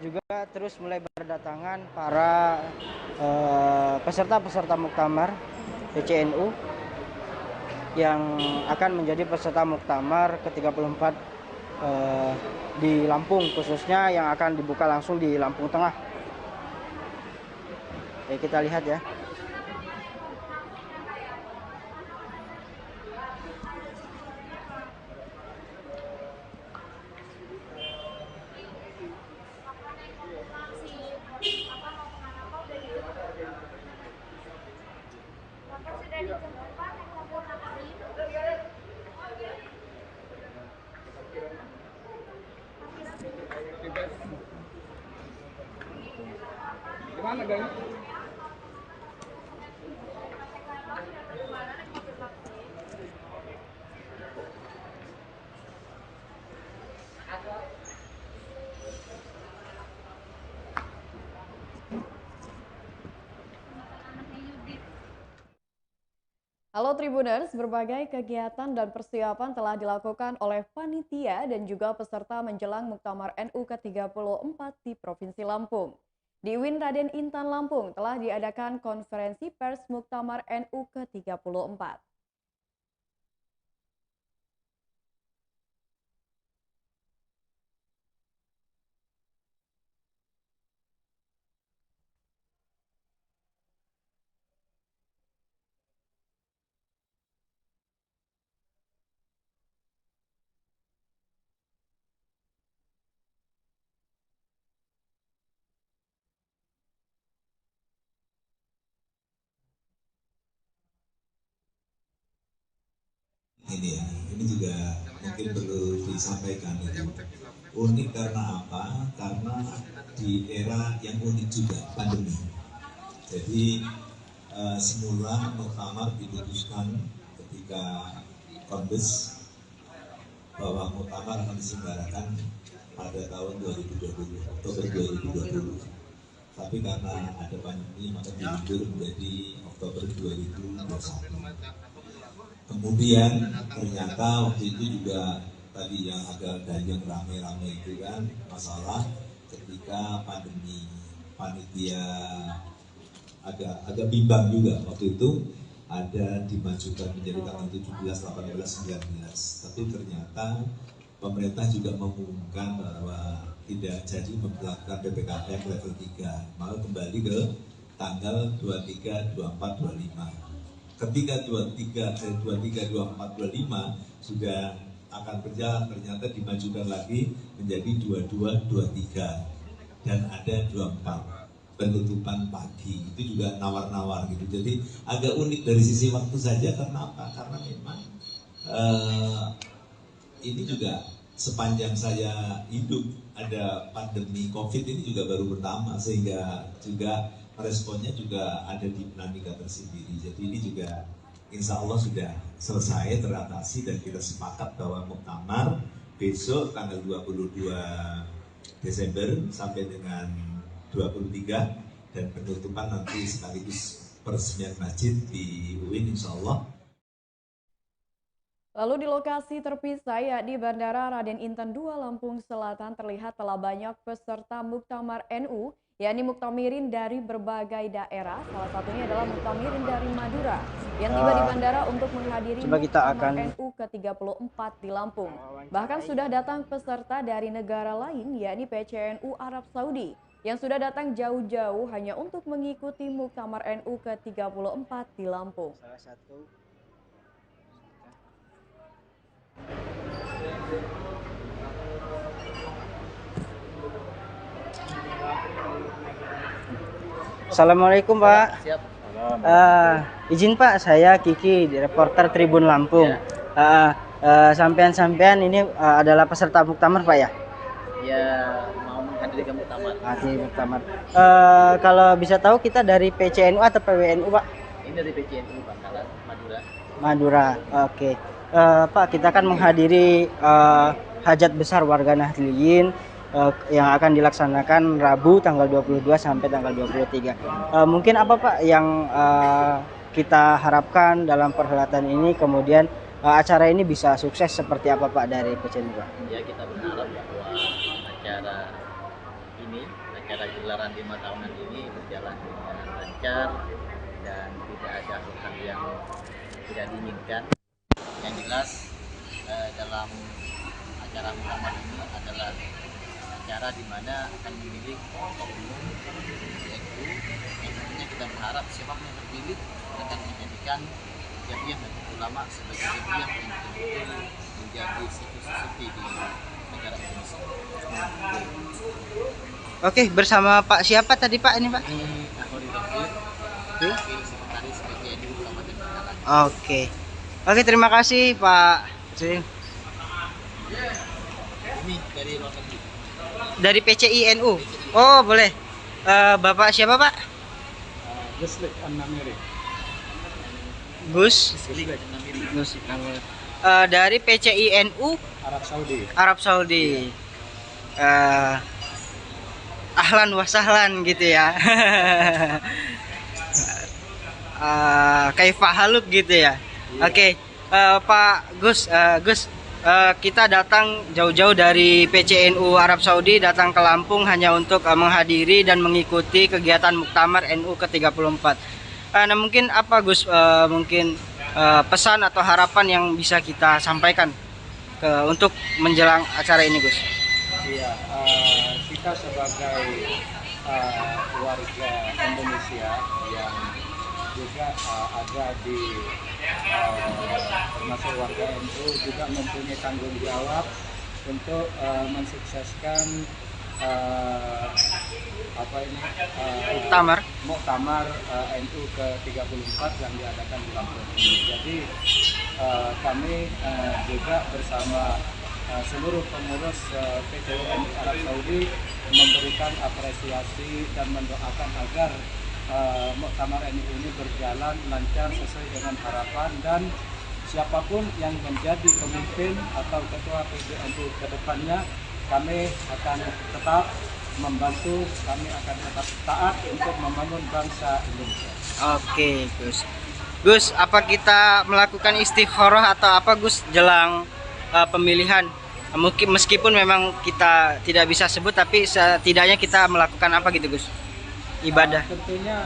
Juga terus mulai berdatangan para peserta-peserta Muktamar PCNU yang akan menjadi peserta Muktamar ke-34 di Lampung, khususnya yang akan dibuka langsung di Lampung Tengah. Kita lihat ya. Gimana guys? Halo Tribuners, berbagai kegiatan dan persiapan telah dilakukan oleh panitia dan juga peserta menjelang Muktamar NU ke-34 di Provinsi Lampung. Di UIN Raden Intan Lampung telah diadakan konferensi pers Muktamar NU ke-34. Ini juga mungkin perlu disampaikan itu unik karena apa? Karena di era yang unik juga, pandemi. Jadi semula muktamar diputuskan ketika Kombes bahwa muktamar akan diselenggarakan pada tahun 2020, Oktober 2020. Tapi karena ada pandemi maka diundur menjadi Oktober 2021. Kemudian ternyata waktu itu juga tadi yang agak ganjeng rame-rame itu kan masalah ketika pandemi, panitia agak bimbang juga waktu itu ada dimajukan menjadi tanggal 17, 18, 19. Tapi ternyata pemerintah juga mengumumkan bahwa tidak jadi memperlakukan PPKM level 3, maka kembali ke tanggal 23, 24, 25. Ketika 23, 24, 25 sudah akan berjalan, ternyata dimajukan lagi menjadi 22, 23 dan ada 24 penutupan pagi. Itu juga nawar-nawar gitu. Jadi agak unik dari sisi waktu saja. Karena apa? Karena memang ini juga sepanjang saya hidup ada pandemi COVID ini juga baru pertama, sehingga juga responnya juga ada di dinamika tersendiri. Jadi ini juga insya Allah sudah selesai, teratasi, dan kita sepakat bahwa muktamar besok tanggal 22 Desember sampai dengan 23 dan penutupan nanti sekaligus peresmian masjid di UIN insya Allah. Lalu di lokasi terpisah yakni Bandara Raden Intan II Lampung Selatan terlihat telah banyak peserta Muktamar NU, yakni muktamirin dari berbagai daerah, salah satunya adalah muktamirin dari Madura yang tiba di bandara untuk menghadiri Muktamar NU ke-34 di Lampung. Bahkan sudah datang peserta dari negara lain yakni PCNU Arab Saudi yang sudah datang jauh-jauh hanya untuk mengikuti Muktamar NU ke-34 di Lampung. Salah satu Assalamualaikum Pak. Siap. Izin Pak, saya Kiki, reporter Tribun Lampung. Sampean-sampean ini adalah peserta Muktamar Pak ya? Ya, mau menghadiri ke Muktamar. Muktamar. Kalau bisa tahu kita dari PCNU atau PWNU Pak? Ini dari PCNU Bangkalan, Madura. Madura, oke. Pak, kita akan menghadiri hajat besar warga Nahdliyin yang akan dilaksanakan Rabu tanggal 22 sampai tanggal 23. Mungkin apa Pak yang kita harapkan dalam perhelatan ini, kemudian acara ini bisa sukses seperti apa Pak dari PCNU Pak? Ya, kita berharap bahwa acara gelaran 5 tahunan ini berjalan dengan lancar dan tidak ada hal yang tidak diinginkan. Yang jelas dalam acara Muktamar ini adalah acara di mana akan memilih kelompok umum NU. Tentunya kita berharap siapapun yang terpilih akan menjadikan Jamiah Nahdlatul Ulama sebagai jamiah yang betul-betul menjadi sesuatu di negara Indonesia. Oke, bersama Pak siapa tadi Pak ini Pak? Ini Ahori Rafir, Wakil Sekretaris PCNU Kabupaten Bangkalan. Oke, terima kasih Pak. Ini dari luar negeri. Dari PCINU. Oh, boleh. Bapak siapa Pak? Guslik An-Namiri. Gus Namiri. Dari PCINU Arab Saudi. Ahlan wa sahlan gitu ya. Kaifa haluk gitu ya. Oke, Pak Gus, kita datang jauh-jauh dari PCNU Arab Saudi datang ke Lampung hanya untuk menghadiri dan mengikuti kegiatan Muktamar NU ke-34. Nah, mungkin apa Gus, pesan atau harapan yang bisa kita sampaikan untuk menjelang acara ini, Gus? Iya, kita sebagai warga Indonesia yang juga ada di termasuk warga NU juga mempunyai tanggung jawab untuk mensukseskan Muktamar NU ke-34 yang diadakan di Lampung ini. Jadi kami juga bersama seluruh pengurus PCNU Arab Saudi memberikan apresiasi dan mendoakan agar Muktamar NU ini berjalan lancar sesuai dengan harapan, dan siapapun yang menjadi pemimpin atau ketua PCNU ke depannya, kami akan tetap membantu, kami akan tetap taat untuk membangun bangsa Indonesia. Oke, Gus. Gus, apa kita melakukan istikharah atau apa, Gus, jelang pemilihan? Meskipun memang kita tidak bisa sebut, tapi setidaknya kita melakukan apa gitu, Gus? Ibadah. Tentunya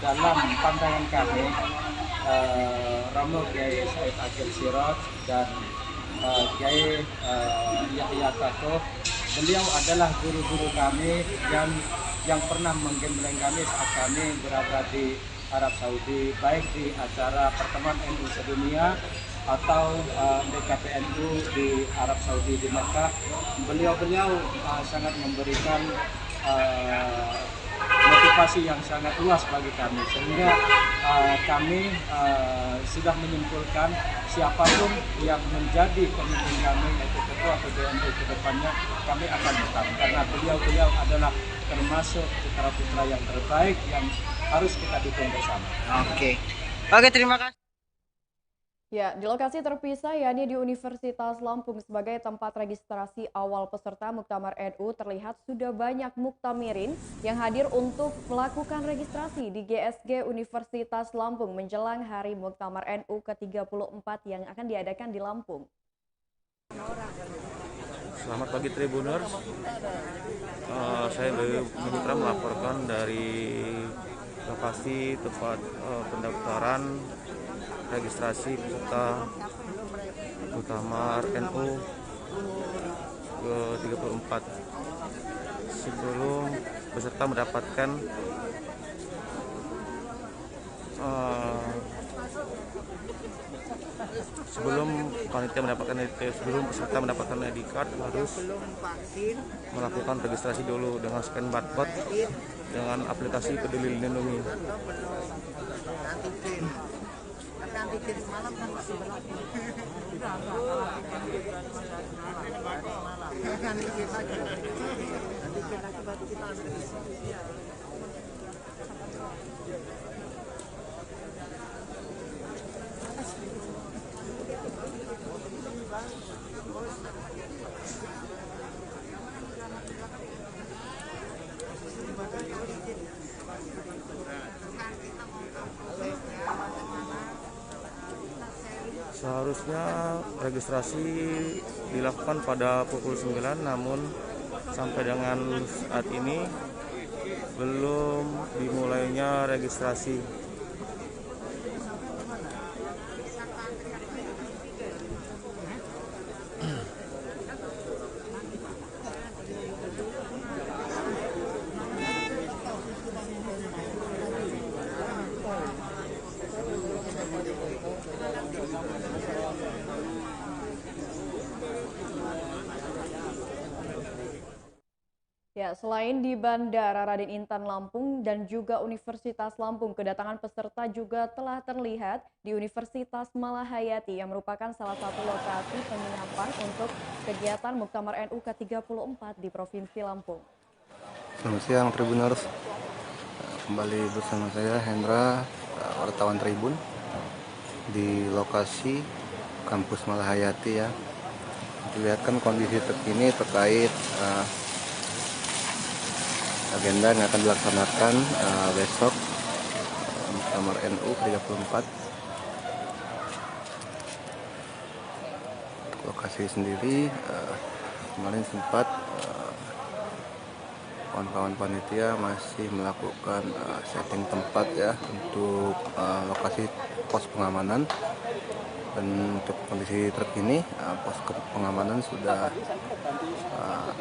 dalam pandangan kami, Romo Kiai Said Akil Siraj dan Kiai Yahya Khaliloh, beliau adalah guru-guru kami yang pernah menggembleng kami saat kami berada di Arab Saudi, baik di acara pertemuan NU sedunia atau DKPNU di Arab Saudi di Mekah. Beliau sangat memberikan motivasi yang sangat luas bagi kami, sehingga kami sudah menyimpulkan siapapun yang menjadi pemimpin kami, yaitu ketua PBNU ke depannya, kami akan tetap, karena beliau adalah termasuk putra-putra yang terbaik yang harus kita dukung bersama. Oke, terima kasih. Ya, di lokasi terpisah yakni di Universitas Lampung sebagai tempat registrasi awal peserta Muktamar NU, terlihat sudah banyak muktamirin yang hadir untuk melakukan registrasi di GSG Universitas Lampung menjelang Hari Muktamar NU ke-34 yang akan diadakan di Lampung. Selamat pagi Tribuners, saya Bayu Mitra melaporkan dari lokasi tempat pendaftaran registrasi peserta Muktamar NU ke-34. Sebelum peserta mendapatkan sebelum peserta mendapatkan ID card harus melakukan registrasi dulu dengan scan barcode dengan aplikasi Peduli Lindungi. Seharusnya registrasi dilakukan pada pukul 9, namun sampai dengan saat ini belum dimulainya registrasi. Ya, selain di Bandara Raden Intan Lampung dan juga Universitas Lampung, kedatangan peserta juga telah terlihat di Universitas Malahayati yang merupakan salah satu lokasi penginapan untuk kegiatan Muktamar NU ke-34 di Provinsi Lampung. Selamat siang Tribuners, kembali bersama saya Hendra, wartawan Tribun di lokasi kampus Malahayati ya. Dilihatkan kondisi terkini terkait agenda yang akan dilaksanakan besok Muktamar NU ke-34 lokasi sendiri kemarin sempat kawan-kawan panitia masih melakukan setting tempat ya untuk lokasi pos pengamanan, dan untuk kondisi terkini pos pengamanan sudah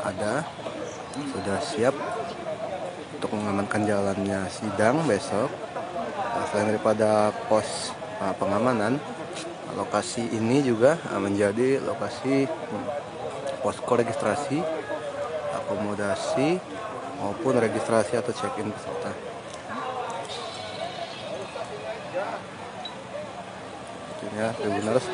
ada, sudah siap untuk mengamankan jalannya sidang besok. Selain daripada pos pengamanan, lokasi ini juga menjadi lokasi posko registrasi, akomodasi maupun registrasi atau check-in peserta. Itunya Tribuners.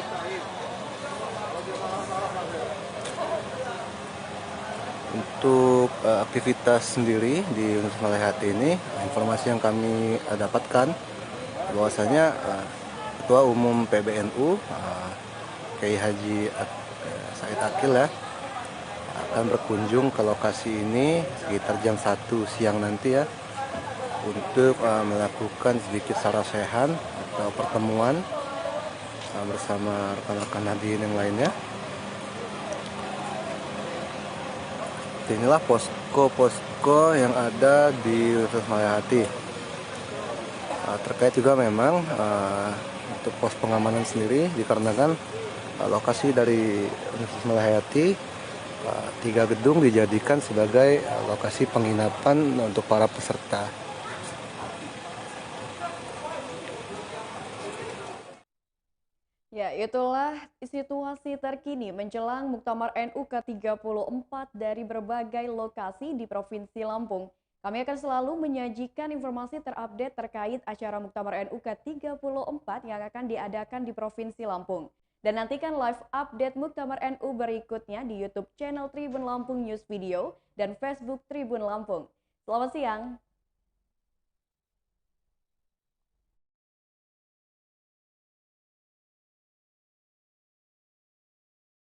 Untuk aktivitas sendiri di Universitas Malahati ini, informasi yang kami dapatkan bahwasanya Ketua Umum PBNU Kiai Haji Said Akil ya akan berkunjung ke lokasi ini sekitar jam 1 siang nanti ya, untuk melakukan sedikit sarasehan atau pertemuan bersama rekan-rekan hadirin yang lainnya. Inilah posko-posko yang ada di Universitas Malahati. Terkait juga memang untuk pos pengamanan sendiri dikarenakan lokasi dari Universitas Malahati 3 gedung dijadikan sebagai lokasi penginapan untuk para peserta. Ya, itulah situasi terkini menjelang Muktamar NU ke-34 dari berbagai lokasi di Provinsi Lampung. Kami akan selalu menyajikan informasi terupdate terkait acara Muktamar NU ke-34 yang akan diadakan di Provinsi Lampung. Dan nantikan live update Muktamar NU berikutnya di YouTube channel Tribun Lampung News Video dan Facebook Tribun Lampung. Selamat siang.